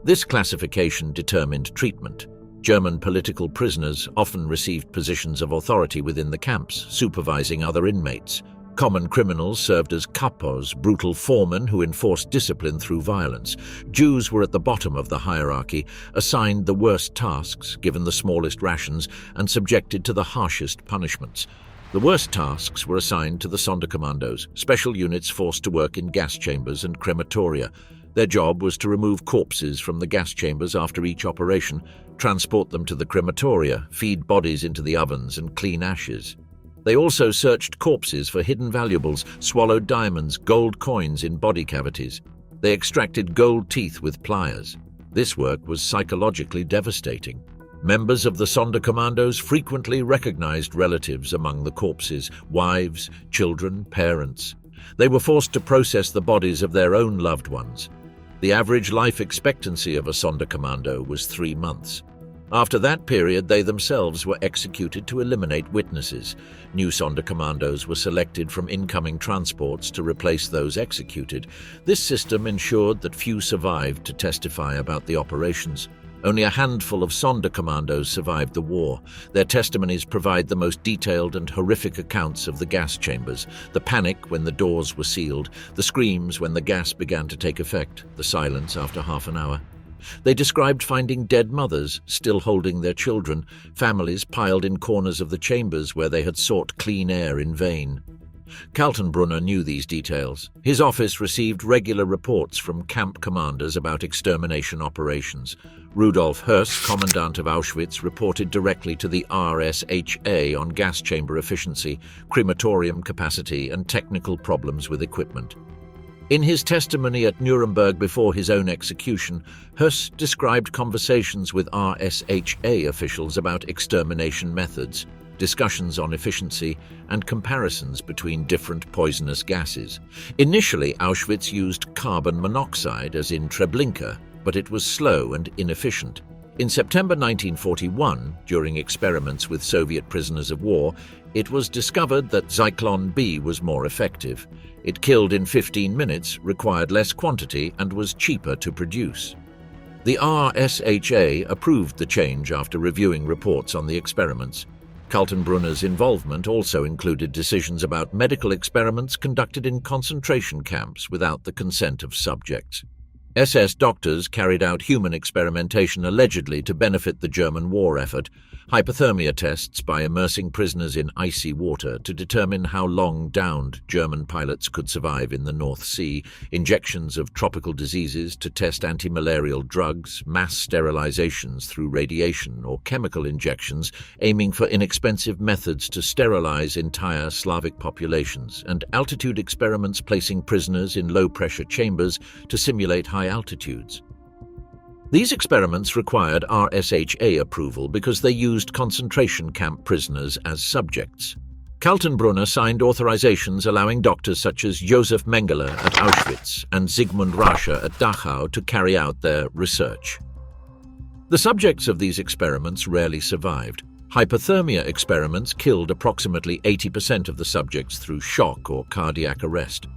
A: This classification determined treatment. German political prisoners often received positions of authority within the camps, supervising other inmates. Common criminals served as kapos, brutal foremen who enforced discipline through violence. Jews were at the bottom of the hierarchy, assigned the worst tasks, given the smallest rations, and subjected to the harshest punishments. The worst tasks were assigned to the Sonderkommandos, special units forced to work in gas chambers and crematoria. Their job was to remove corpses from the gas chambers after each operation, transport them to the crematoria, feed bodies into the ovens, and clean ashes. They also searched corpses for hidden valuables, swallowed diamonds, gold coins in body cavities. They extracted gold teeth with pliers. This work was psychologically devastating. Members of the Sonderkommandos frequently recognized relatives among the corpses: wives, children, parents. They were forced to process the bodies of their own loved ones. The average life expectancy of a Sonderkommando was 3 months. After that period, they themselves were executed to eliminate witnesses. New Sonderkommandos were selected from incoming transports to replace those executed. This system ensured that few survived to testify about the operations. Only a handful of Sonderkommandos survived the war. Their testimonies provide the most detailed and horrific accounts of the gas chambers, the panic when the doors were sealed, the screams when the gas began to take effect, the silence after half an hour. They described finding dead mothers still holding their children, families piled in corners of the chambers where they had sought clean air in vain. Kaltenbrunner knew these details. His office received regular reports from camp commanders about extermination operations. Rudolf Höss, commandant of Auschwitz, reported directly to the RSHA on gas chamber efficiency, crematorium capacity, and technical problems with equipment. In his testimony at Nuremberg before his own execution, Höss described conversations with RSHA officials about extermination methods, discussions on efficiency, and comparisons between different poisonous gases. Initially, Auschwitz used carbon monoxide, as in Treblinka, but it was slow and inefficient. In September 1941, during experiments with Soviet prisoners of war, it was discovered that Zyklon B was more effective. It killed in 15 minutes, required less quantity, and was cheaper to produce. The RSHA approved the change after reviewing reports on the experiments. Kaltenbrunner's involvement also included decisions about medical experiments conducted in concentration camps without the consent of subjects. SS doctors carried out human experimentation allegedly to benefit the German war effort, hypothermia tests by immersing prisoners in icy water to determine how long downed German pilots could survive in the North Sea, injections of tropical diseases to test anti-malarial drugs, mass sterilizations through radiation or chemical injections aiming for inexpensive methods to sterilize entire Slavic populations, and altitude experiments placing prisoners in low-pressure chambers to simulate high altitudes. These experiments required RSHA approval because they used concentration camp prisoners as subjects. Kaltenbrunner signed authorizations allowing doctors such as Josef Mengele at Auschwitz and Sigmund Rasche at Dachau to carry out their research. The subjects of these experiments rarely survived. Hypothermia experiments killed approximately 80% of the subjects through shock or cardiac arrest.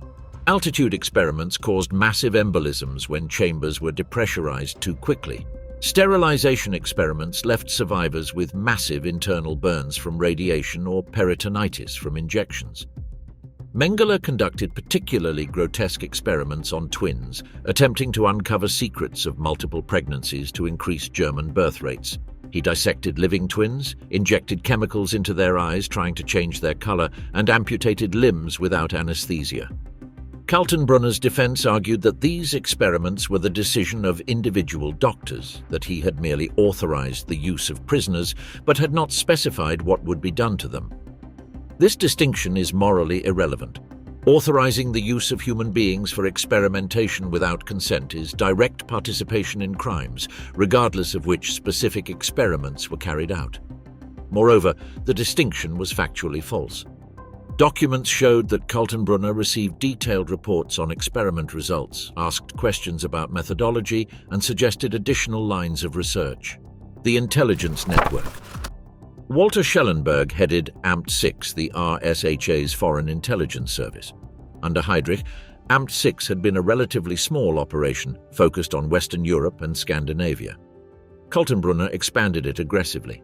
A: Altitude experiments caused massive embolisms when chambers were depressurized too quickly. Sterilization experiments left survivors with massive internal burns from radiation or peritonitis from injections. Mengele conducted particularly grotesque experiments on twins, attempting to uncover secrets of multiple pregnancies to increase German birth rates. He dissected living twins, injected chemicals into their eyes trying to change their color, and amputated limbs without anesthesia. Kaltenbrunner's defense argued that these experiments were the decision of individual doctors, that he had merely authorized the use of prisoners but had not specified what would be done to them. This distinction is morally irrelevant. Authorizing the use of human beings for experimentation without consent is direct participation in crimes, regardless of which specific experiments were carried out. Moreover, the distinction was factually false. Documents showed that Kaltenbrunner received detailed reports on experiment results, asked questions about methodology, and suggested additional lines of research. The Intelligence Network. Walter Schellenberg headed Amt 6, the RSHA's Foreign Intelligence Service. Under Heinrich, Amt 6 had been a relatively small operation focused on Western Europe and Scandinavia. Kaltenbrunner expanded it aggressively.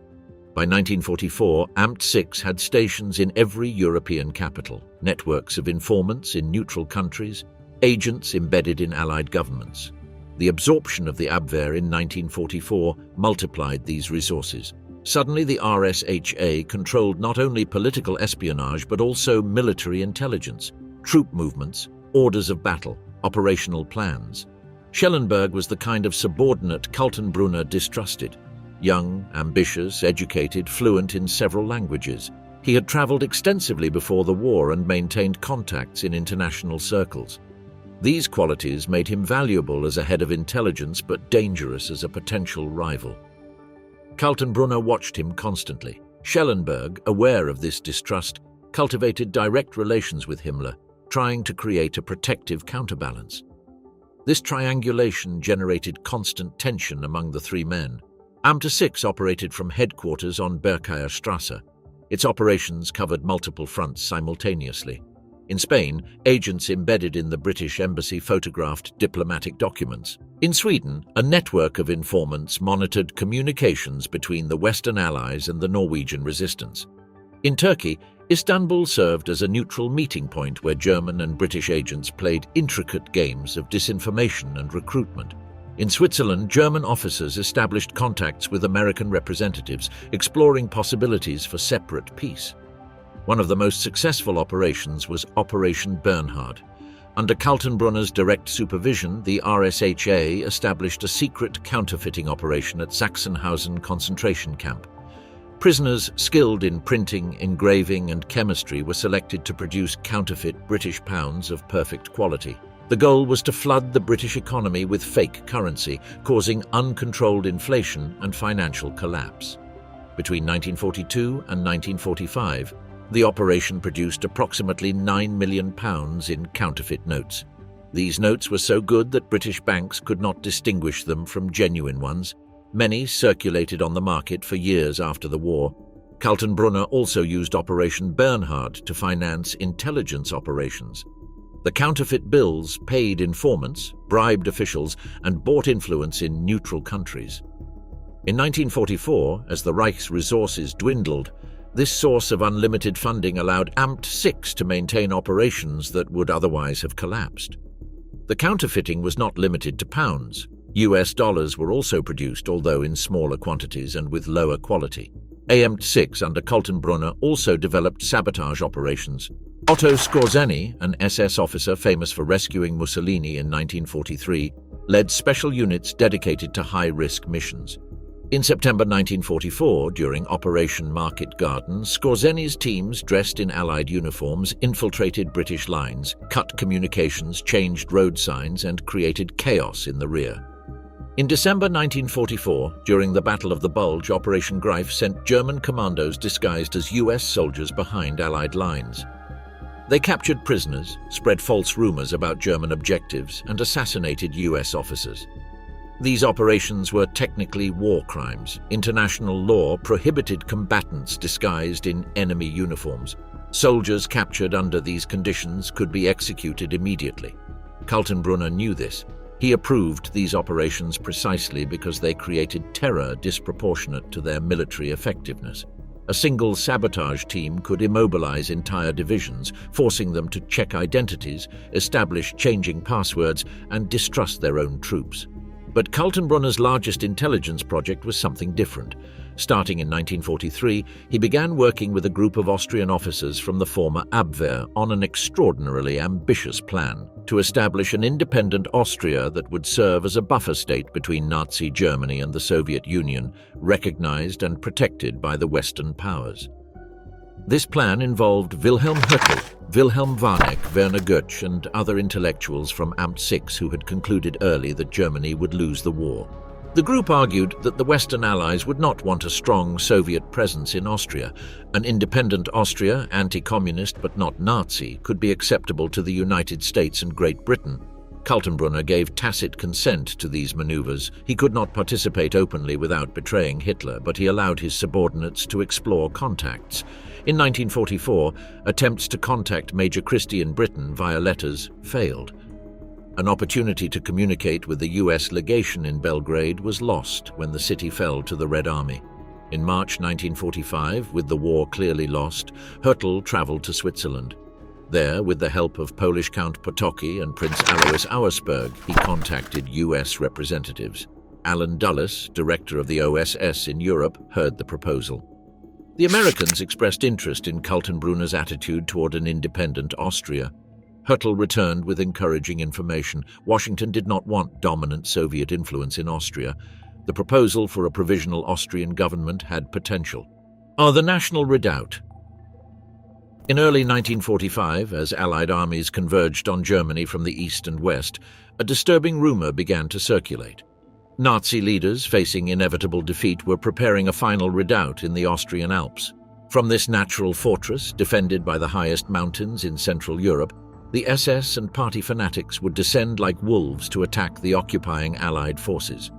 A: By 1944, Amt 6 had stations in every European capital, networks of informants in neutral countries, agents embedded in Allied governments. The absorption of the Abwehr in 1944 multiplied these resources. Suddenly, the RSHA controlled not only political espionage but also military intelligence, troop movements, orders of battle, operational plans. Schellenberg was the kind of subordinate Kaltenbrunner distrusted. Young, ambitious, educated, fluent in several languages, he had traveled extensively before the war and maintained contacts in international circles. These qualities made him valuable as a head of intelligence but dangerous as a potential rival. Kaltenbrunner watched him constantly. Schellenberg, aware of this distrust, cultivated direct relations with Himmler, trying to create a protective counterbalance. This triangulation generated constant tension among the three men. Amt 6 operated from headquarters on Berkaya Strasse. Its operations covered multiple fronts simultaneously. In Spain, agents embedded in the British embassy photographed diplomatic documents. In Sweden, a network of informants monitored communications between the Western Allies and the Norwegian resistance. In Turkey, Istanbul served as a neutral meeting point where German and British agents played intricate games of disinformation and recruitment. In Switzerland, German officers established contacts with American representatives, exploring possibilities for separate peace. One of the most successful operations was Operation Bernhard. Under Kaltenbrunner's direct supervision, the RSHA established a secret counterfeiting operation at Sachsenhausen concentration camp. Prisoners skilled in printing, engraving, and chemistry were selected to produce counterfeit British pounds of perfect quality. The goal was to flood the British economy with fake currency, causing uncontrolled inflation and financial collapse. Between 1942 and 1945, the operation produced approximately £9 million in counterfeit notes. These notes were so good that British banks could not distinguish them from genuine ones. Many circulated on the market for years after the war. Kaltenbrunner also used Operation Bernhard to finance intelligence operations. The counterfeit bills paid informants, bribed officials, and bought influence in neutral countries. In 1944, as the Reich's resources dwindled, this source of unlimited funding allowed Amt 6 to maintain operations that would otherwise have collapsed. The counterfeiting was not limited to pounds. US dollars were also produced, although in smaller quantities and with lower quality. Amt 6 under Kaltenbrunner also developed sabotage operations. Otto Skorzeny, an SS officer famous for rescuing Mussolini in 1943, led special units dedicated to high-risk missions. In September 1944, during Operation Market Garden, Skorzeny's teams, dressed in Allied uniforms, infiltrated British lines, cut communications, changed road signs, and created chaos in the rear. In December 1944, during the Battle of the Bulge, Operation Greif sent German commandos disguised as US soldiers behind Allied lines. They captured prisoners, spread false rumors about German objectives, and assassinated US officers. These operations were technically war crimes. International law prohibited combatants disguised in enemy uniforms. Soldiers captured under these conditions could be executed immediately. Kaltenbrunner knew this. He approved these operations precisely because they created terror disproportionate to their military effectiveness. A single sabotage team could immobilize entire divisions, forcing them to check identities, establish changing passwords, and distrust their own troops. But Kaltenbrunner's largest intelligence project was something different. Starting in 1943, he began working with a group of Austrian officers from the former Abwehr on an extraordinarily ambitious plan to establish an independent Austria that would serve as a buffer state between Nazi Germany and the Soviet Union, recognized and protected by the Western powers. This plan involved Wilhelm Höttl, Wilhelm Warneck, Werner Goetsch, and other intellectuals from Amt 6 who had concluded early that Germany would lose the war. The group argued that the Western Allies would not want a strong Soviet presence in Austria. An independent Austria, anti-communist but not Nazi, could be acceptable to the United States and Great Britain. Kaltenbrunner gave tacit consent to these maneuvers. He could not participate openly without betraying Hitler, but he allowed his subordinates to explore contacts. In 1944, attempts to contact Major Christie in Britain via letters failed. An opportunity to communicate with the US legation in Belgrade was lost when the city fell to the Red Army. In March 1945, with the war clearly lost, Höttl traveled to Switzerland. There, with the help of Polish Count Potocki and Prince Alois Auersperg, he contacted US representatives. Alan Dulles, director of the OSS in Europe, heard the proposal. The Americans expressed interest in Kaltenbrunner's attitude toward an independent Austria. Höttl returned with encouraging information. Washington did not want dominant Soviet influence in Austria. The proposal for a provisional Austrian government had potential. The National Redoubt. In early 1945, as Allied armies converged on Germany from the east and west, a disturbing rumor began to circulate. Nazi leaders, facing inevitable defeat, were preparing a final redoubt in the Austrian Alps. From this natural fortress, defended by the highest mountains in Central Europe, the SS and party fanatics would descend like wolves to attack the occupying Allied forces.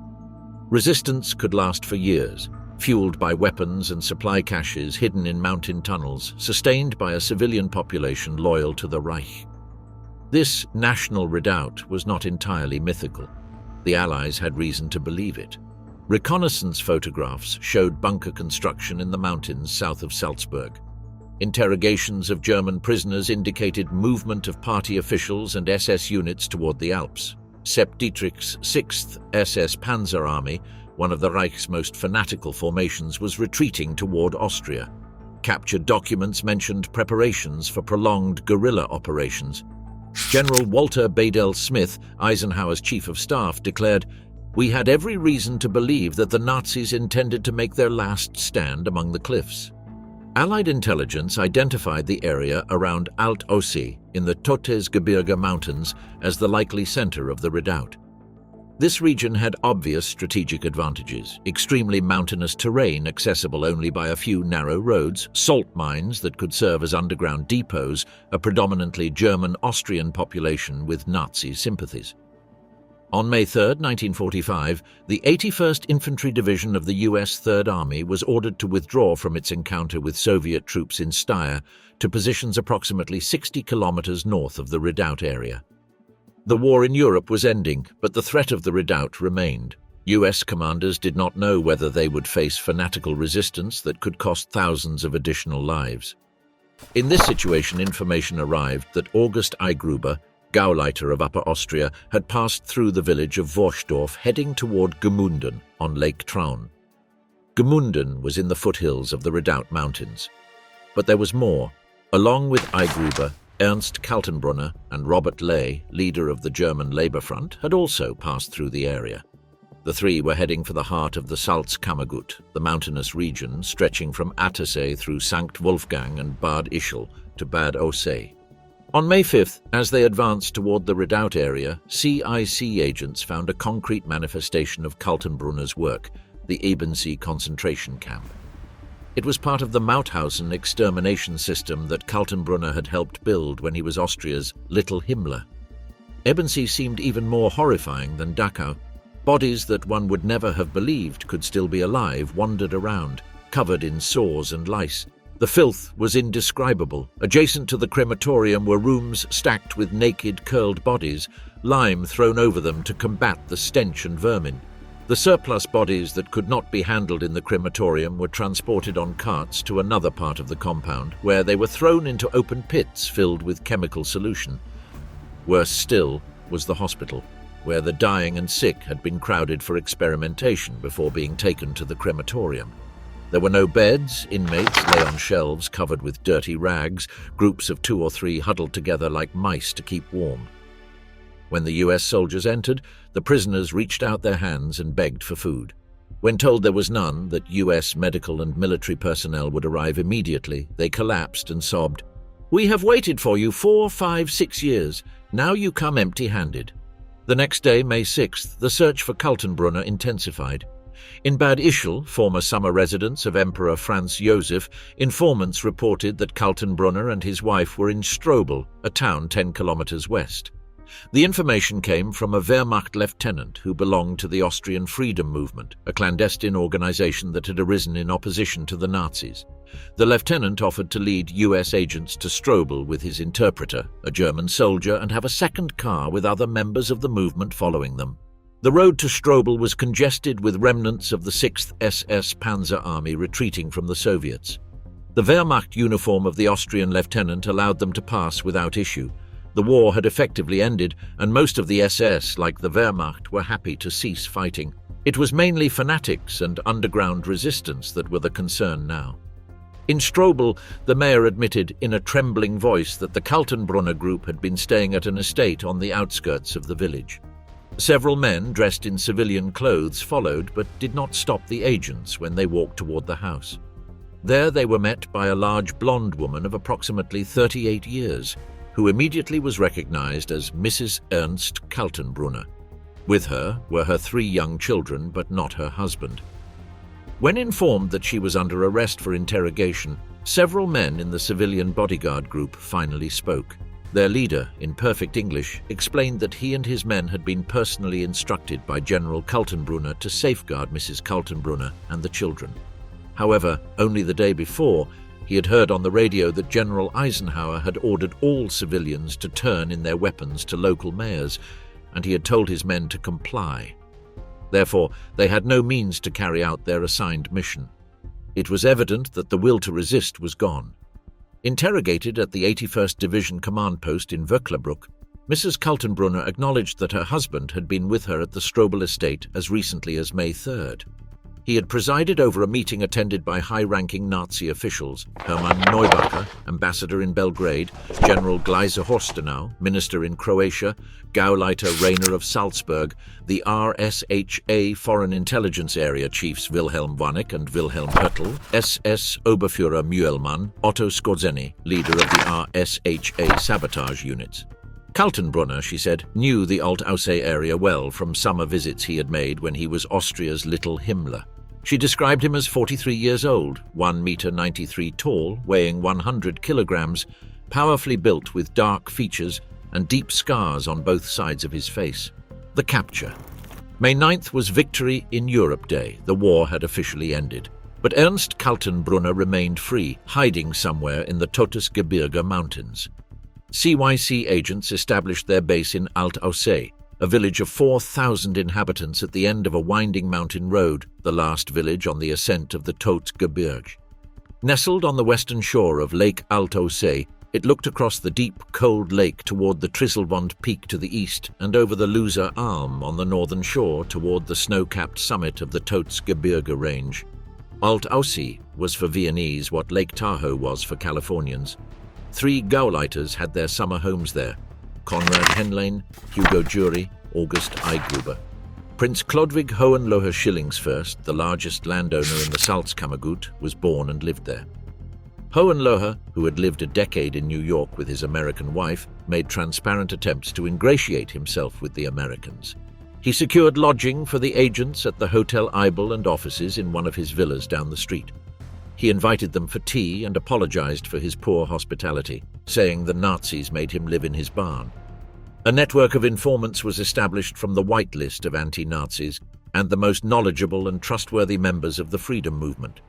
A: Resistance could last for years, fueled by weapons and supply caches hidden in mountain tunnels, sustained by a civilian population loyal to the Reich. This national redoubt was not entirely mythical. The Allies had reason to believe it. Reconnaissance photographs showed bunker construction in the mountains south of Salzburg. Interrogations of German prisoners indicated movement of party officials and SS units toward the Alps. Sepp Dietrich's 6th SS Panzer Army, one of the Reich's most fanatical formations, was retreating toward Austria. Captured documents mentioned preparations for prolonged guerrilla operations. General Walter Badel-Smith, Eisenhower's chief of staff, declared, "We had every reason to believe that the Nazis intended to make their last stand among the cliffs." Allied intelligence identified the area around Alt-Ossi in the Totesgebirge Mountains as the likely center of the redoubt. This region had obvious strategic advantages: extremely mountainous terrain accessible only by a few narrow roads, salt mines that could serve as underground depots, a predominantly German-Austrian population with Nazi sympathies. On May 3, 1945, the 81st Infantry Division of the US Third Army was ordered to withdraw from its encounter with Soviet troops in Steyr to positions approximately 60 kilometers north of the redoubt area. The war in Europe was ending, but the threat of the redoubt remained. US commanders did not know whether they would face fanatical resistance that could cost thousands of additional lives. In this situation, information arrived that August Eigruber, Gauleiter of Upper Austria, had passed through the village of Worsdorf heading toward Gmunden on Lake Traun. Gmunden was in the foothills of the Redoubt Mountains. But there was more. Along with Eigruber, Ernst Kaltenbrunner and Robert Ley, leader of the German Labour Front, had also passed through the area. The three were heading for the heart of the Salzkammergut, the mountainous region stretching from Attersee through St. Wolfgang and Bad Ischl to Bad Aussee. On May 5th, as they advanced toward the redoubt area, CIC agents found a concrete manifestation of Kaltenbrunner's work, the Ebensee concentration camp. It was part of the Mauthausen extermination system that Kaltenbrunner had helped build when he was Austria's Little Himmler. Ebensee seemed even more horrifying than Dachau. Bodies that one would never have believed could still be alive wandered around, covered in sores and lice. The filth was indescribable. Adjacent to the crematorium were rooms stacked with naked, curled bodies, lime thrown over them to combat the stench and vermin. The surplus bodies that could not be handled in the crematorium were transported on carts to another part of the compound, where they were thrown into open pits filled with chemical solution. Worse still was the hospital, where the dying and sick had been crowded for experimentation before being taken to the crematorium. There were no beds, inmates lay on shelves covered with dirty rags, groups of 2 or 3 huddled together like mice to keep warm. When the US soldiers entered, the prisoners reached out their hands and begged for food. When told there was none, that US medical and military personnel would arrive immediately, they collapsed and sobbed, "We have waited for you 4, 5, 6 years. Now you come empty-handed." The next day, May 6th, the search for Kaltenbrunner intensified. In Bad Ischl, former summer residence of Emperor Franz Joseph, informants reported that Kaltenbrunner and his wife were in Strobel, a town 10 kilometers west. The information came from a Wehrmacht lieutenant who belonged to the Austrian Freedom Movement, a clandestine organization that had arisen in opposition to the Nazis. The lieutenant offered to lead US agents to Strobel with his interpreter, a German soldier, and have a second car with other members of the movement following them. The road to Strobel was congested with remnants of the 6th SS Panzer Army retreating from the Soviets. The Wehrmacht uniform of the Austrian lieutenant allowed them to pass without issue. The war had effectively ended, and most of the SS, like the Wehrmacht, were happy to cease fighting. It was mainly fanatics and underground resistance that were the concern now. In Strobel, the mayor admitted in a trembling voice that the Kaltenbrunner group had been staying at an estate on the outskirts of the village. Several men dressed in civilian clothes followed but did not stop the agents when they walked toward the house. There they were met by a large blonde woman of approximately 38 years, who immediately was recognized as Mrs. Ernst Kaltenbrunner. With her were her 3 young children, but not her husband. When informed that she was under arrest for interrogation, several men in the civilian bodyguard group finally spoke. Their leader, in perfect English, explained that he and his men had been personally instructed by General Kaltenbrunner to safeguard Mrs. Kaltenbrunner and the children. However, only the day before, he had heard on the radio that General Eisenhower had ordered all civilians to turn in their weapons to local mayors, and he had told his men to comply. Therefore, they had no means to carry out their assigned mission. It was evident that the will to resist was gone. Interrogated at the 81st Division command post in Vöcklabruck, Mrs. Kaltenbrunner acknowledged that her husband had been with her at the Strobel estate as recently as May 3rd. He had presided over a meeting attended by high-ranking Nazi officials: Hermann Neubacher, ambassador in Belgrade; General Gleiser Horstenau, minister in Croatia; Gauleiter Rainer of Salzburg; the RSHA Foreign Intelligence Area chiefs Wilhelm Wanek and Wilhelm Höttl; SS Oberführer Mühlmann; Otto Skorzeny, leader of the RSHA sabotage units. Kaltenbrunner, she said, knew the Alt-Aussee area well from summer visits he had made when he was Austria's little Himmler. She described him as 43 years old, 1.93 meters tall, weighing 100 kilograms, powerfully built with dark features and deep scars on both sides of his face. The capture. May 9th was Victory in Europe Day. The war had officially ended. But Ernst Kaltenbrunner remained free, hiding somewhere in the Todesgebirge mountains. CYC agents established their base in Alt-Aussee, a village of 4,000 inhabitants at the end of a winding mountain road, the last village on the ascent of the Todesgebirge. Nestled on the western shore of Lake Alt-Aussee, it looked across the deep, cold lake toward the Trisselwand Peak to the east and over the Loser Alm on the northern shore toward the snow-capped summit of the Todesgebirge range. Alt-Aussee was for Viennese what Lake Tahoe was for Californians. 3 Gauleiters had their summer homes there: Konrad Henlein, Hugo Jury, August Eigruber. Prince Chlodwig Hohenlohe Schillingsfürst, the largest landowner in the Salzkammergut, was born and lived there. Hohenlohe, who had lived a decade in New York with his American wife, made transparent attempts to ingratiate himself with the Americans. He secured lodging for the agents at the Hotel Eibel and offices in one of his villas down the street. He invited them for tea and apologized for his poor hospitality, saying the Nazis made him live in his barn. A network of informants was established from the white list of anti-Nazis and the most knowledgeable and trustworthy members of the freedom movement.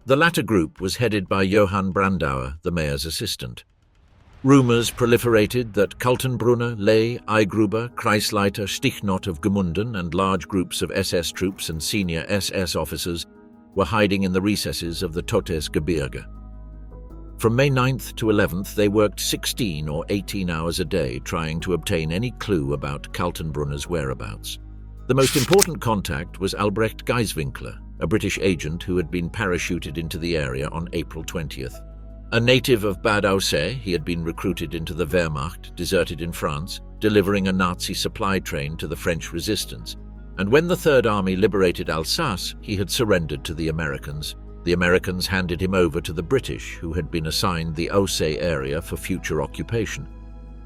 A: The latter group was headed by Johann Brandauer, the mayor's assistant. Rumors proliferated that Kaltenbrunner, Ley, Eigruber, Kreisleiter, Stichnot of Gmunden and large groups of SS troops and senior SS officers were hiding in the recesses of the Todesgebirge. From May 9th to 11th, they worked 16 or 18 hours a day trying to obtain any clue about Kaltenbrunner's whereabouts. The most important contact was Albrecht Geiswinkler, a British agent who had been parachuted into the area on April 20th. A native of Bad Aussee, he had been recruited into the Wehrmacht, deserted in France, delivering a Nazi supply train to the French resistance. And when the Third Army liberated Alsace, he had surrendered to the Americans. The Americans handed him over to the British, who had been assigned the Aussee area for future occupation.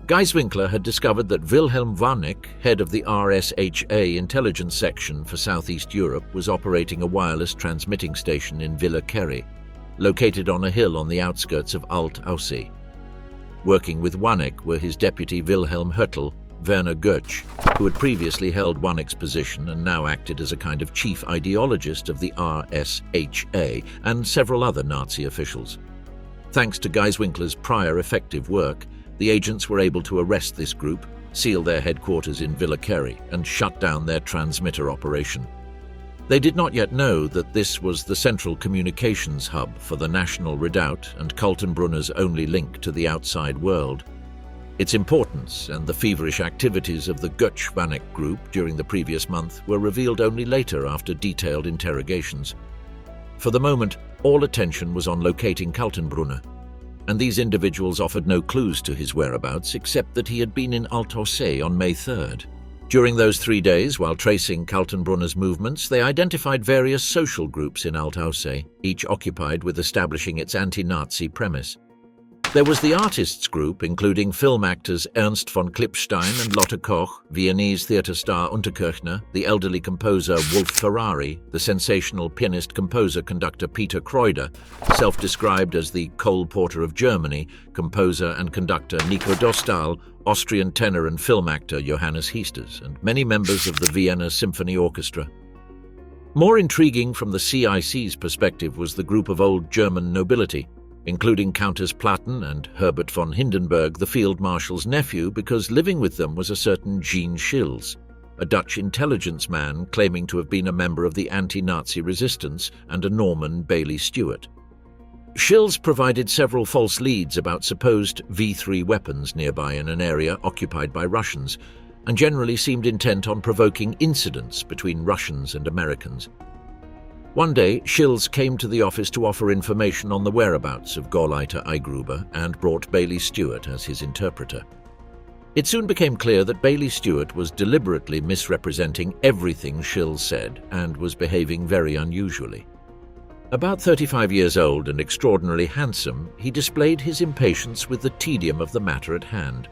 A: Geiswinkler had discovered that Wilhelm Warneck, head of the RSHA intelligence section for Southeast Europe, was operating a wireless transmitting station in Villa Kerry, located on a hill on the outskirts of Alt-Aussee. Working with Warneck were his deputy Wilhelm Höttl, Werner Goetsch, who had previously held Warneck's position and now acted as a kind of chief ideologist of the RSHA, and several other Nazi officials. Thanks to Geiswinkler's prior effective work, the agents were able to arrest this group, seal their headquarters in Villa Kerry, and shut down their transmitter operation. They did not yet know that this was the central communications hub for the national redoubt and Kaltenbrunner's only link to the outside world. Its importance and the feverish activities of the Goetsch-Warneck group during the previous month were revealed only later after detailed interrogations. For the moment, all attention was on locating Kaltenbrunner, and these individuals offered no clues to his whereabouts except that he had been in Alt-Aussee on May 3rd. During those 3 days, while tracing Kaltenbrunner's movements, they identified various social groups in Alt-Aussee, each occupied with establishing its anti-Nazi premise. There was the artists group, including film actors Ernst von Klipstein and Lotte Koch, Viennese theatre star Unterkirchner, the elderly composer Wolf Ferrari, the sensational pianist-composer conductor Peter Kreuder, self-described as the Cole Porter of Germany, composer and conductor Nico Dostal, Austrian tenor and film actor Johannes Hiesters, and many members of the Vienna Symphony Orchestra. More intriguing from the CIC's perspective was the group of old German nobility, including Countess Platen and Herbert von Hindenburg, the Field Marshal's nephew, because living with them was a certain Jean Schills, a Dutch intelligence man claiming to have been a member of the anti-Nazi resistance and a Norman Bailey Stewart. Schills provided several false leads about supposed V3 weapons nearby in an area occupied by Russians, and generally seemed intent on provoking incidents between Russians and Americans. One day, Schills came to the office to offer information on the whereabouts of Gauleiter Eigruber and brought Bailey Stewart as his interpreter. It soon became clear that Bailey Stewart was deliberately misrepresenting everything Schills said and was behaving very unusually. About 35 years old and extraordinarily handsome, he displayed his impatience with the tedium of the matter at hand.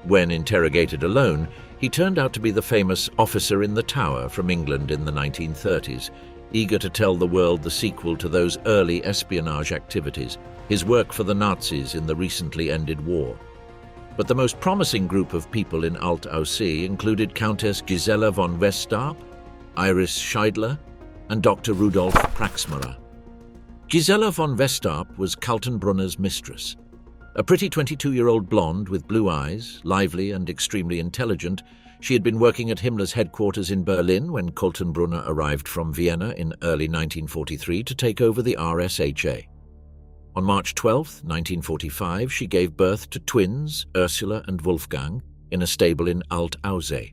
A: When interrogated alone, he turned out to be the famous Officer in the Tower from England in the 1930s, eager to tell the world the sequel to those early espionage activities, his work for the Nazis in the recently ended war. But the most promising group of people in Alt-Aussee included Countess Gisela von Westarp, Iris Scheidler, and Dr. Rudolf Praxmara. Gisela von Westarp was Kaltenbrunner's mistress. A pretty 22-year-old blonde with blue eyes, lively and extremely intelligent, she had been working at Himmler's headquarters in Berlin when Kaltenbrunner arrived from Vienna in early 1943 to take over the RSHA. On March 12, 1945, she gave birth to twins, Ursula and Wolfgang, in a stable in Alt-Aussee.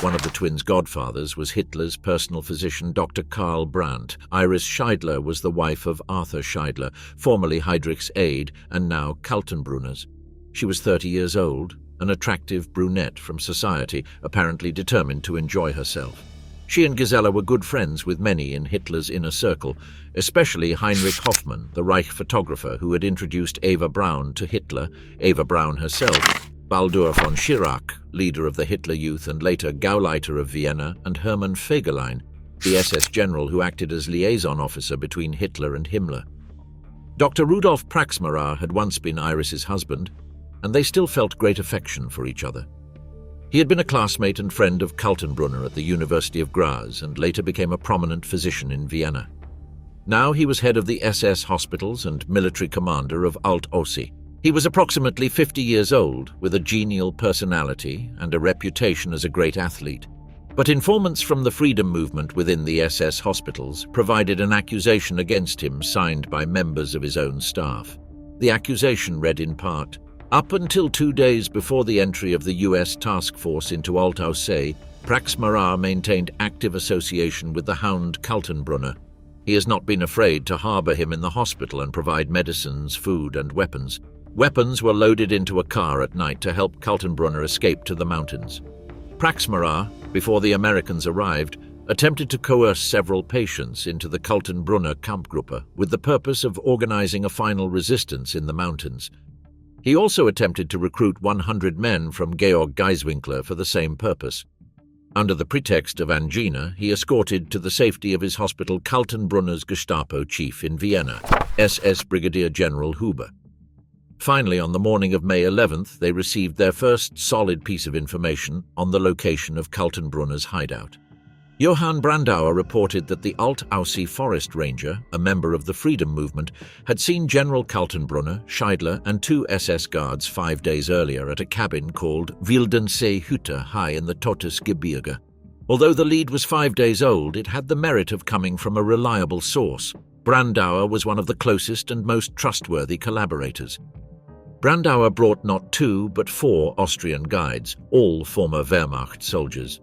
A: One of the twins' godfathers was Hitler's personal physician Dr. Karl Brandt. Iris Scheidler was the wife of Arthur Scheidler, formerly Heydrich's aide and now Kaltenbrunner's. She was 30 years old, an attractive brunette from society, apparently determined to enjoy herself. She and Gisela were good friends with many in Hitler's inner circle, especially Heinrich Hoffmann, the Reich photographer who had introduced Eva Braun to Hitler, Eva Braun herself, Baldur von Schirach, leader of the Hitler Youth and later Gauleiter of Vienna, and Hermann Fegelein, the SS general who acted as liaison officer between Hitler and Himmler. Dr. Rudolf Praxmara had once been Iris's husband, and they still felt great affection for each other. He had been a classmate and friend of Kaltenbrunner at the University of Graz and later became a prominent physician in Vienna. Now he was head of the SS hospitals and military commander of Alt-Ossi. He was approximately 50 years old, with a genial personality and a reputation as a great athlete. But informants from the freedom movement within the SS hospitals provided an accusation against him signed by members of his own staff. The accusation read in part, "Up until 2 days before the entry of the US task force into Alt-Ossi, Prax Marat maintained active association with the hound Kaltenbrunner. He has not been afraid to harbor him in the hospital and provide medicines, food, and weapons. Weapons were loaded into a car at night to help Kaltenbrunner escape to the mountains. Prax Marat, before the Americans arrived, attempted to coerce several patients into the Kaltenbrunner Kampfgruppe with the purpose of organizing a final resistance in the mountains. He also attempted to recruit 100 men from Georg Geiswinkler for the same purpose. Under the pretext of angina, he escorted to the safety of his hospital Kaltenbrunner's Gestapo chief in Vienna, SS Brigadier General Huber. Finally, on the morning of May 11th, they received their first solid piece of information on the location of Kaltenbrunner's hideout. Johann Brandauer reported that the Alt-Ossi forest ranger, a member of the freedom movement, had seen General Kaltenbrunner, Scheidler, and 2 SS guards 5 days earlier at a cabin called Wildensee Hütte high in the Todesgebirge. Although the lead was 5 days old, it had the merit of coming from a reliable source. Brandauer was one of the closest and most trustworthy collaborators. Brandauer brought not 2 but 4 Austrian guides, all former Wehrmacht soldiers.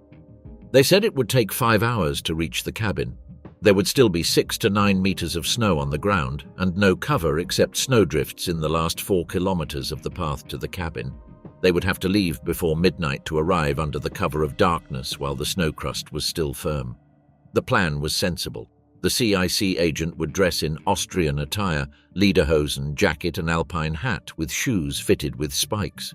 A: They said it would take 5 hours to reach the cabin. There would still be 6 to 9 meters of snow on the ground and no cover except snowdrifts in the last 4 kilometers of the path to the cabin. They would have to leave before midnight to arrive under the cover of darkness while the snow crust was still firm. The plan was sensible. The CIC agent would dress in Austrian attire, lederhosen, jacket and Alpine hat with shoes fitted with spikes.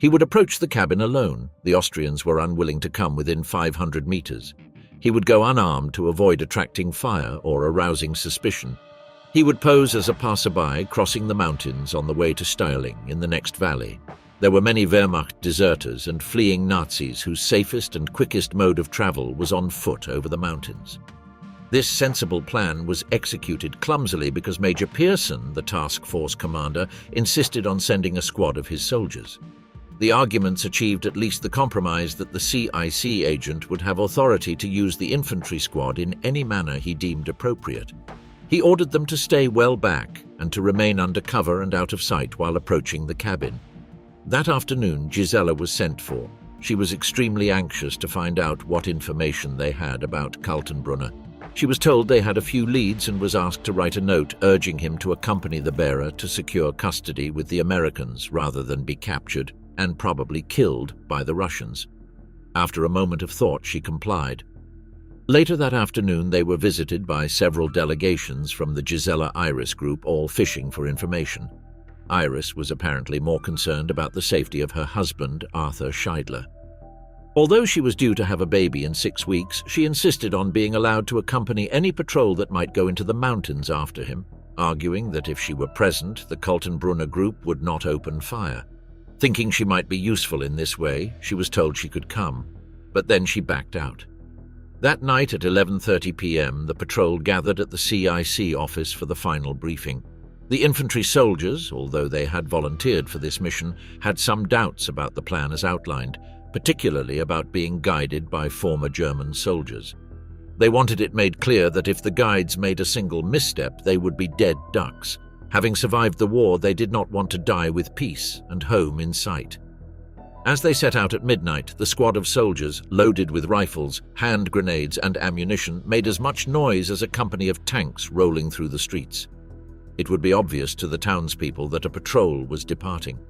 A: He would approach the cabin alone. The Austrians were unwilling to come within 500 meters. He would go unarmed to avoid attracting fire or arousing suspicion. He would pose as a passerby crossing the mountains on the way to Stirling in the next valley. There were many Wehrmacht deserters and fleeing Nazis whose safest and quickest mode of travel was on foot over the mountains. This sensible plan was executed clumsily because Major Pearson, the task force commander, insisted on sending a squad of his soldiers. The arguments achieved at least the compromise that the CIC agent would have authority to use the infantry squad in any manner he deemed appropriate. He ordered them to stay well back and to remain under cover and out of sight while approaching the cabin. That afternoon, Gisela was sent for. She was extremely anxious to find out what information they had about Kaltenbrunner. She was told they had a few leads and was asked to write a note urging him to accompany the bearer to secure custody with the Americans rather than be captured and probably killed by the Russians. After a moment of thought, she complied. Later that afternoon, they were visited by several delegations from the Gisela Iris group, all fishing for information. Iris was apparently more concerned about the safety of her husband, Arthur Scheidler. Although she was due to have a baby in 6 weeks, she insisted on being allowed to accompany any patrol that might go into the mountains after him, arguing that if she were present, the Kaltenbrunner group would not open fire. Thinking she might be useful in this way, she was told she could come, but then she backed out. That night at 11:30 p.m., the patrol gathered at the CIC office for the final briefing. The infantry soldiers, although they had volunteered for this mission, had some doubts about the plan as outlined, particularly about being guided by former German soldiers. They wanted it made clear that if the guides made a single misstep, they would be dead ducks. Having survived the war, they did not want to die with peace and home in sight. As they set out at midnight, the squad of soldiers, loaded with rifles, hand grenades and ammunition, made as much noise as a company of tanks rolling through the streets. It would be obvious to the townspeople that a patrol was departing.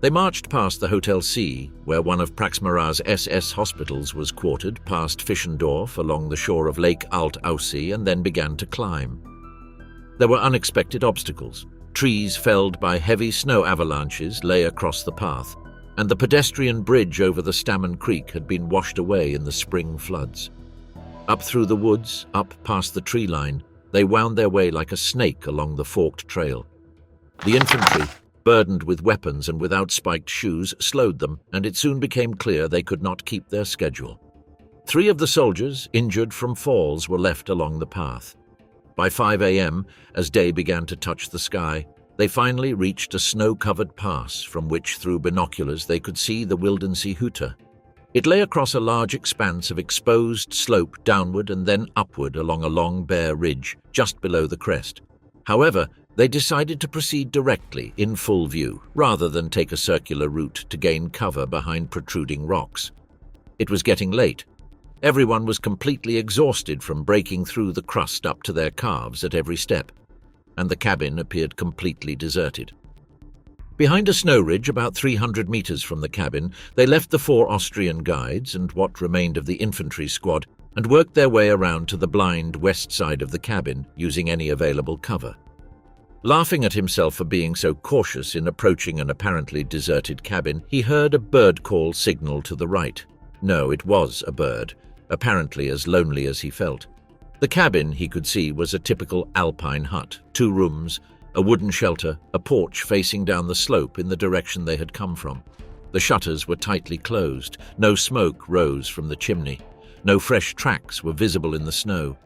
A: They marched past the Hotel C, where one of Prax Marat's SS hospitals was quartered, past Fischendorf along the shore of Lake Alt-Ossi, and then began to climb. There were unexpected obstacles. Trees felled by heavy snow avalanches lay across the path, and the pedestrian bridge over the Stammen Creek had been washed away in the spring floods. Up through the woods, up past the tree line, they wound their way like a snake along the forked trail. The infantry, burdened with weapons and without spiked shoes, slowed them, and it soon became clear they could not keep their schedule. 3 of the soldiers, injured from falls, were left along the path. By 5 a.m., as day began to touch the sky, they finally reached a snow-covered pass from which, through binoculars, they could see the Wildensee Hütte. It lay across a large expanse of exposed slope downward and then upward along a long bare ridge just below the crest. However, they decided to proceed directly in full view, rather than take a circular route to gain cover behind protruding rocks. It was getting late. Everyone was completely exhausted from breaking through the crust up to their calves at every step, and the cabin appeared completely deserted. Behind a snow ridge about 300 meters from the cabin, they left the 4 Austrian guides and what remained of the infantry squad and worked their way around to the blind west side of the cabin, using any available cover. Laughing at himself for being so cautious in approaching an apparently deserted cabin, he heard a bird call signal to the right. No, it was a bird, apparently as lonely as he felt. The cabin, he could see, was a typical Alpine hut, 2 rooms, a wooden shelter, a porch facing down the slope in the direction they had come from. The shutters were tightly closed, no smoke rose from the chimney, no fresh tracks were visible in the snow.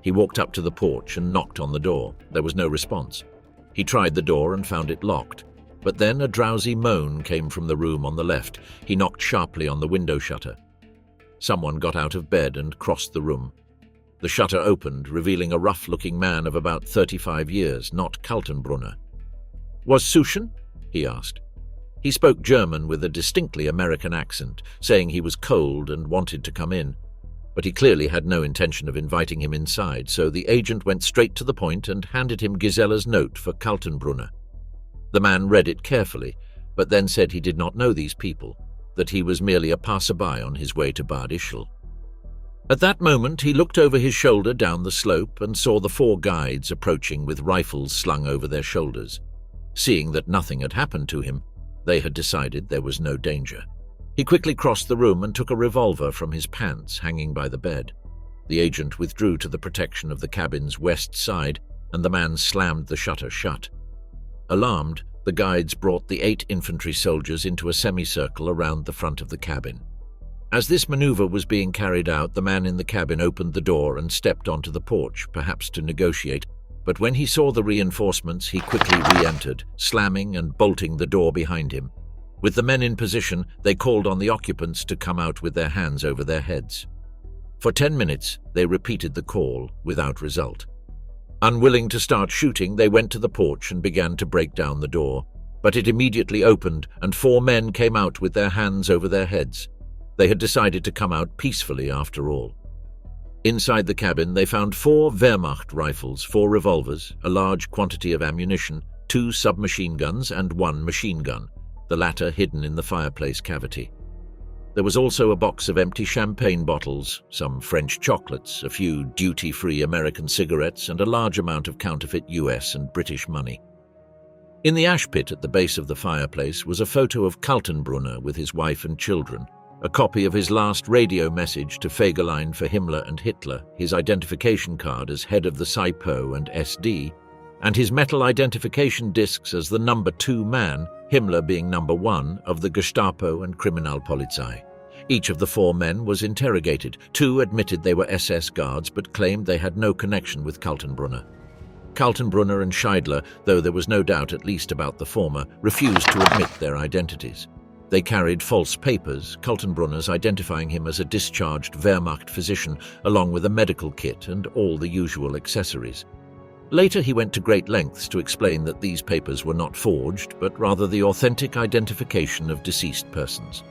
A: He walked up to the porch and knocked on the door. There was no response. He tried the door and found it locked, but then a drowsy moan came from the room on the left. He knocked sharply on the window shutter. Someone got out of bed and crossed the room. The shutter opened, revealing a rough-looking man of about 35 years, not Kaltenbrunner. "Was Sushen?" he asked. He spoke German with a distinctly American accent, saying he was cold and wanted to come in. But he clearly had no intention of inviting him inside, so the agent went straight to the point and handed him Gisella's note for Kaltenbrunner. The man read it carefully, but then said he did not know these people, that he was merely a passerby on his way to Bad Ischl. At that moment he looked over his shoulder down the slope and saw the 4 guides approaching with rifles slung over their shoulders. Seeing that nothing had happened to him, they had decided there was no danger. He quickly crossed the room and took a revolver from his pants hanging by the bed. The agent withdrew to the protection of the cabin's west side, and the man slammed the shutter shut. Alarmed, the guides brought the 8 infantry soldiers into a semicircle around the front of the cabin. As this maneuver was being carried out, the man in the cabin opened the door and stepped onto the porch, perhaps to negotiate, but when he saw the reinforcements, he quickly re-entered, slamming and bolting the door behind him. With the men in position, they called on the occupants to come out with their hands over their heads. For 10 minutes, they repeated the call, without result. Unwilling to start shooting, they went to the porch and began to break down the door, but it immediately opened and 4 men came out with their hands over their heads. They had decided to come out peacefully after all. Inside the cabin, they found 4 Wehrmacht rifles, 4 revolvers, a large quantity of ammunition, 2 submachine guns and 1 machine gun, the latter hidden in the fireplace cavity. There was also a box of empty champagne bottles, some French chocolates, a few duty-free American cigarettes, and a large amount of counterfeit US and British money. In the ash pit at the base of the fireplace was a photo of Kaltenbrunner with his wife and children, a copy of his last radio message to Fegelein for Himmler and Hitler, his identification card as head of the SIPO and SD, and his metal identification discs as the number 2 man, Himmler being number 1, of the Gestapo and Kriminalpolizei. Each of the 4 men was interrogated. 2 admitted they were SS guards but claimed they had no connection with Kaltenbrunner. Kaltenbrunner and Scheidler, though there was no doubt at least about the former, refused to admit their identities. They carried false papers, Kaltenbrunner's identifying him as a discharged Wehrmacht physician, along with a medical kit and all the usual accessories. Later he went to great lengths to explain that these papers were not forged, but rather the authentic identification of deceased persons.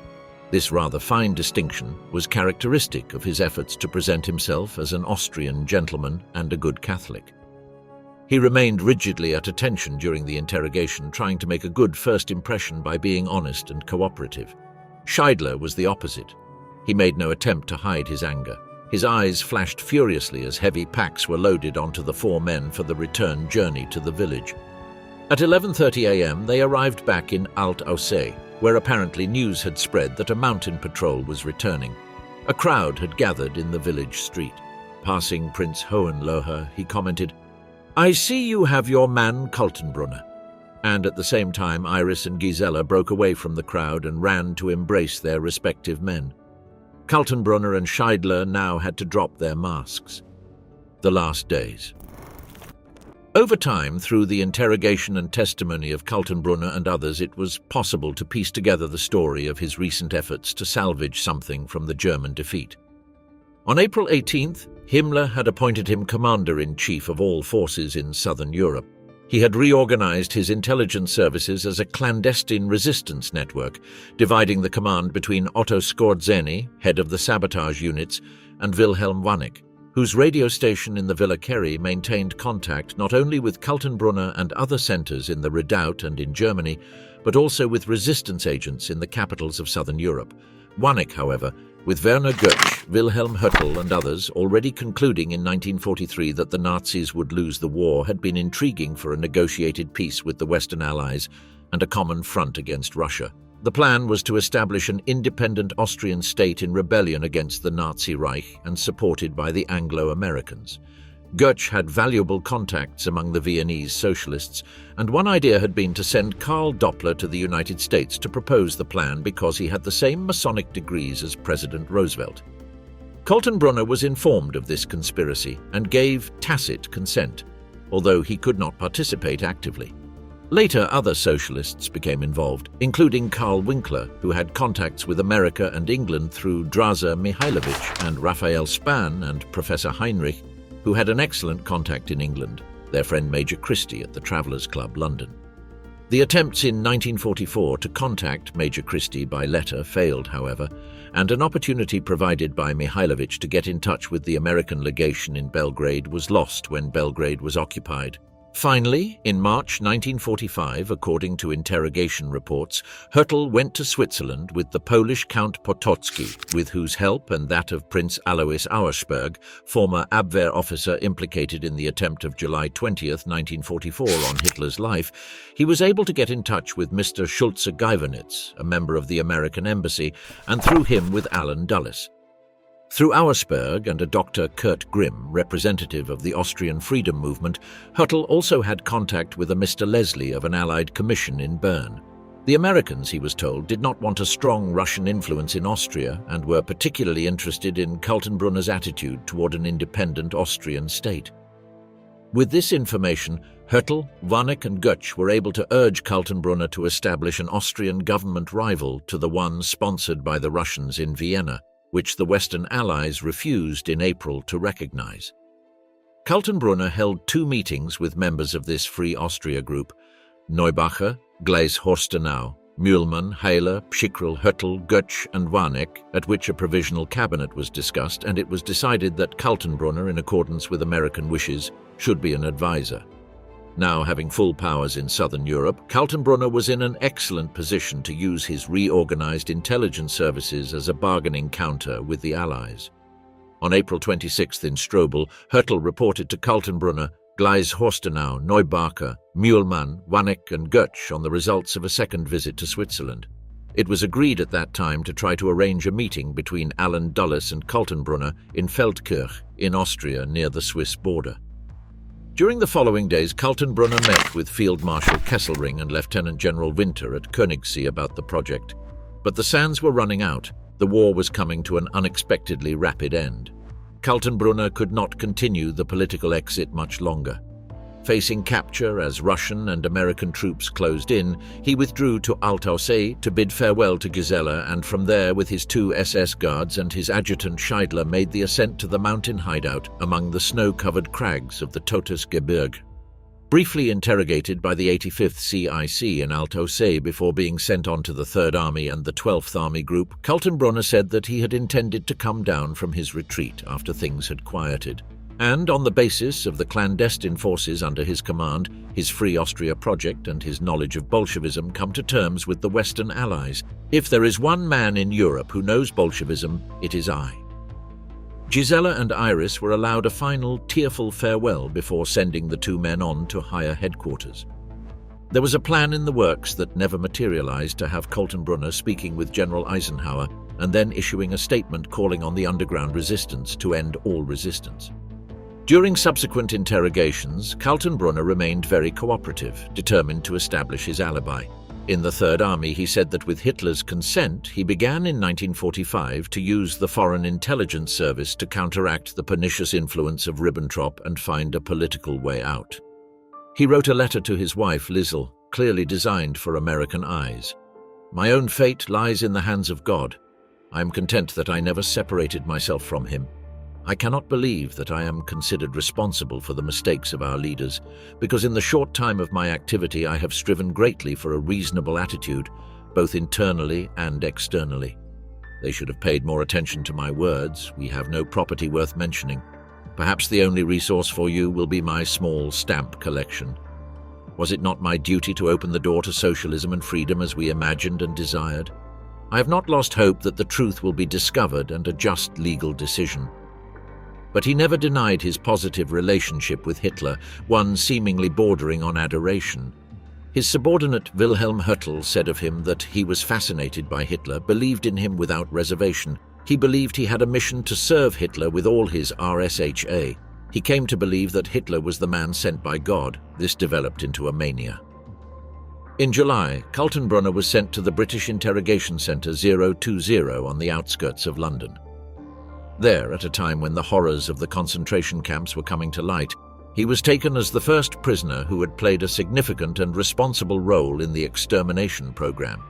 A: This rather fine distinction was characteristic of his efforts to present himself as an Austrian gentleman and a good Catholic. He remained rigidly at attention during the interrogation, trying to make a good first impression by being honest and cooperative. Scheidler was the opposite. He made no attempt to hide his anger. His eyes flashed furiously as heavy packs were loaded onto the 4 men for the return journey to the village. At 11:30 a.m. they arrived back in Alt-Aussee, where apparently news had spread that a mountain patrol was returning. A crowd had gathered in the village street. Passing Prince Hohenlohe, he commented, "I see you have your man Kaltenbrunner." And at the same time, Iris and Gisela broke away from the crowd and ran to embrace their respective men. Kaltenbrunner and Scheidler now had to drop their masks. The last days. Over time, through the interrogation and testimony of Kaltenbrunner and others, it was possible to piece together the story of his recent efforts to salvage something from the German defeat. On April 18th, Himmler had appointed him commander-in-chief of all forces in southern Europe. He had reorganized his intelligence services as a clandestine resistance network, dividing the command between Otto Skorzeny, head of the sabotage units, and Wilhelm Wanek, whose radio station in the Villa Kerry maintained contact not only with Kaltenbrunner and other centers in the Redoubt and in Germany, but also with resistance agents in the capitals of southern Europe. Wanek, however, with Werner Goetsch, Wilhelm Hertel and others already concluding in 1943 that the Nazis would lose the war, had been intriguing for a negotiated peace with the Western Allies and a common front against Russia. The plan was to establish an independent Austrian state in rebellion against the Nazi Reich and supported by the Anglo-Americans. Goetsch had valuable contacts among the Viennese socialists, and one idea had been to send Karl Doppler to the United States to propose the plan because he had the same Masonic degrees as President Roosevelt. Kaltenbrunner was informed of this conspiracy and gave tacit consent, although he could not participate actively. Later, other socialists became involved, including Karl Winkler, who had contacts with America and England through Draza Mihailovich, and Raphael Spann and Professor Heinrich, who had an excellent contact in England, their friend Major Christie at the Travellers Club, London. The attempts in 1944 to contact Major Christie by letter failed, however, and an opportunity provided by Mihailovich to get in touch with the American legation in Belgrade was lost when Belgrade was occupied. Finally, in March 1945, according to interrogation reports, Hertel went to Switzerland with the Polish Count Potocki, with whose help and that of Prince Alois Auersperg, former Abwehr officer implicated in the attempt of July 20, 1944 on Hitler's life, he was able to get in touch with Mr. Schulze-Geiwernitz, a member of the American embassy, and through him with Alan Dulles. Through Auersperg and a Dr. Kurt Grimm, representative of the Austrian freedom movement, Hertel also had contact with a Mr. Leslie of an Allied commission in Bern. The Americans, he was told, did not want a strong Russian influence in Austria and were particularly interested in Kaltenbrunner's attitude toward an independent Austrian state. With this information, Hertel, Wanek and Goetsch were able to urge Kaltenbrunner to establish an Austrian government rival to the one sponsored by the Russians in Vienna, which the Western Allies refused in April to recognize. Kaltenbrunner held 2 meetings with members of this Free Austria group: Neubacher, Gleis-Horstenau, Mühlmann, Heiler, Pschickrel, Hertel, Goetsch and Wanek, at which a provisional cabinet was discussed, and it was decided that Kaltenbrunner, in accordance with American wishes, should be an advisor. Now having full powers in southern Europe, Kaltenbrunner was in an excellent position to use his reorganized intelligence services as a bargaining counter with the Allies. On April 26th in Strobel, Hertel reported to Kaltenbrunner, Gleis-Horstenau, Neubacher, Mühlmann, Wanek and Goetsch on the results of a second visit to Switzerland. It was agreed at that time to try to arrange a meeting between Alan Dulles and Kaltenbrunner in Feldkirch in Austria near the Swiss border. During the following days, Kaltenbrunner met with Field Marshal Kesselring and Lieutenant General Winter at Königssee about the project. But the sands were running out. The war was coming to an unexpectedly rapid end. Kaltenbrunner could not continue the political exit much longer. Facing capture as Russian and American troops closed in, he withdrew to Altaussee to bid farewell to Gisela, and from there, with his 2 SS guards and his adjutant Scheidler, made the ascent to the mountain hideout among the snow-covered crags of the Totes-Gebirge. Briefly interrogated by the 85th CIC in Altaussee before being sent on to the 3rd Army and the 12th Army Group, Kaltenbrunner said that he had intended to come down from his retreat after things had quieted, and on the basis of the clandestine forces under his command, his Free Austria project and his knowledge of Bolshevism, come to terms with the Western Allies. If there is one man in Europe who knows Bolshevism, it is I. Gisela and Iris were allowed a final tearful farewell before sending the 2 men on to higher headquarters. There was a plan in the works that never materialized to have Kaltenbrunner speaking with General Eisenhower and then issuing a statement calling on the underground resistance to end all resistance. During subsequent interrogations, Kaltenbrunner remained very cooperative, determined to establish his alibi. In the Third Army, he said that with Hitler's consent, he began in 1945 to use the Foreign Intelligence Service to counteract the pernicious influence of Ribbentrop and find a political way out. He wrote a letter to his wife, Liesl, clearly designed for American eyes. "My own fate lies in the hands of God. I am content that I never separated myself from him. I cannot believe that I am considered responsible for the mistakes of our leaders, because in the short time of my activity I have striven greatly for a reasonable attitude, both internally and externally. They should have paid more attention to my words. We have no property worth mentioning. Perhaps the only resource for you will be my small stamp collection. Was it not my duty to open the door to socialism and freedom as we imagined and desired? I have not lost hope that the truth will be discovered and a just legal decision." But he never denied his positive relationship with Hitler, one seemingly bordering on adoration. His subordinate Wilhelm Hertel said of him that he was fascinated by Hitler, believed in him without reservation. He believed he had a mission to serve Hitler with all his RSHA. He came to believe that Hitler was the man sent by God. This developed into a mania. In July, Kaltenbrunner was sent to the British interrogation centre 020 on the outskirts of London. There, at a time when the horrors of the concentration camps were coming to light, he was taken as the first prisoner who had played a significant and responsible role in the extermination program.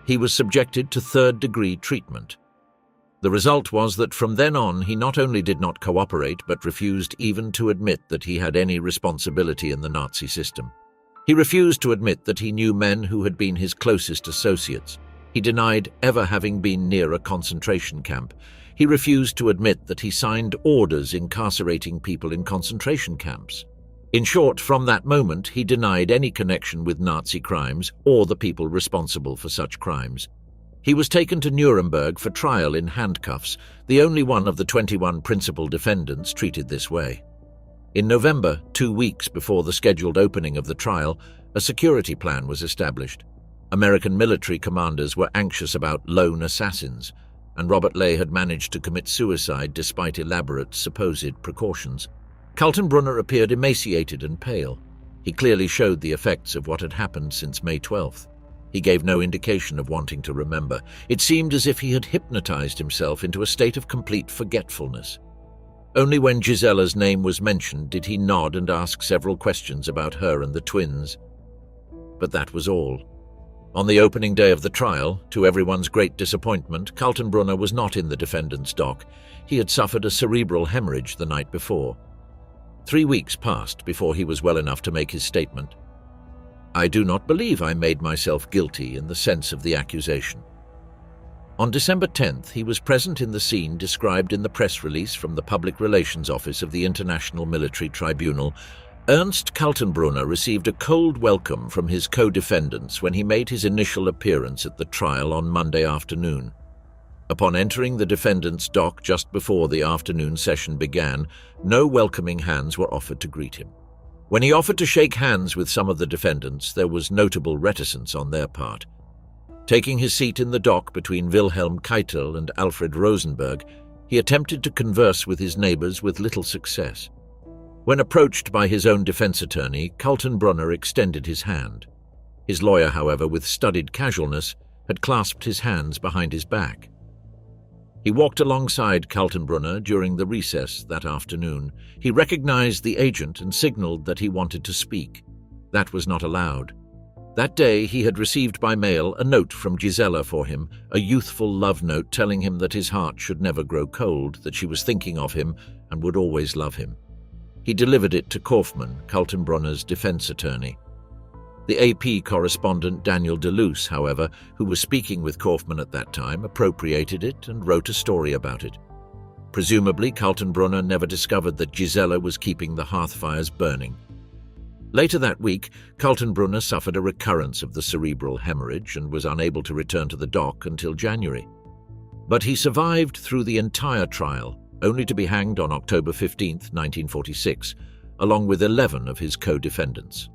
A: He was subjected to third-degree treatment. The result was that from then on he not only did not cooperate but refused even to admit that he had any responsibility in the Nazi system. He refused to admit that he knew men who had been his closest associates. He denied ever having been near a concentration camp. He refused to admit that he signed orders incarcerating people in concentration camps. In short, from that moment, he denied any connection with Nazi crimes or the people responsible for such crimes. He was taken to Nuremberg for trial in handcuffs, the only one of the 21 principal defendants treated this way. In November, 2 weeks before the scheduled opening of the trial, a security plan was established. American military commanders were anxious about lone assassins, and Robert Ley had managed to commit suicide despite elaborate supposed precautions. Kaltenbrunner appeared emaciated and pale. He clearly showed the effects of what had happened since May 12th. He gave no indication of wanting to remember. It seemed as if he had hypnotized himself into a state of complete forgetfulness. Only when Gisella's name was mentioned did he nod and ask several questions about her and the twins. But that was all. On the opening day of the trial, to everyone's great disappointment, Kaltenbrunner was not in the defendant's dock. He had suffered a cerebral hemorrhage the night before. 3 weeks passed before he was well enough to make his statement. "I do not believe I made myself guilty in the sense of the accusation." On December 10th, he was present in the scene described in the press release from the Public Relations Office of the International Military Tribunal. Ernst Kaltenbrunner received a cold welcome from his co-defendants when he made his initial appearance at the trial on Monday afternoon. Upon entering the defendant's dock just before the afternoon session began, no welcoming hands were offered to greet him. When he offered to shake hands with some of the defendants, there was notable reticence on their part. Taking his seat in the dock between Wilhelm Keitel and Alfred Rosenberg, he attempted to converse with his neighbors with little success. When approached by his own defense attorney, Kaltenbrunner extended his hand. His lawyer, however, with studied casualness, had clasped his hands behind his back. He walked alongside Kaltenbrunner during the recess that afternoon. He recognized the agent and signaled that he wanted to speak. That was not allowed. That day he had received by mail a note from Gisela for him, a youthful love note telling him that his heart should never grow cold, that she was thinking of him and would always love him. He delivered it to Kaufmann, Kaltenbrunner's defense attorney. The AP correspondent Daniel Deleuze, however, who was speaking with Kaufmann at that time, appropriated it and wrote a story about it. Presumably, Kaltenbrunner never discovered that Gisela was keeping the hearth fires burning. Later that week, Kaltenbrunner suffered a recurrence of the cerebral hemorrhage and was unable to return to the dock until January. But he survived through the entire trial, only to be hanged on October 15, 1946, along with 11 of his co-defendants.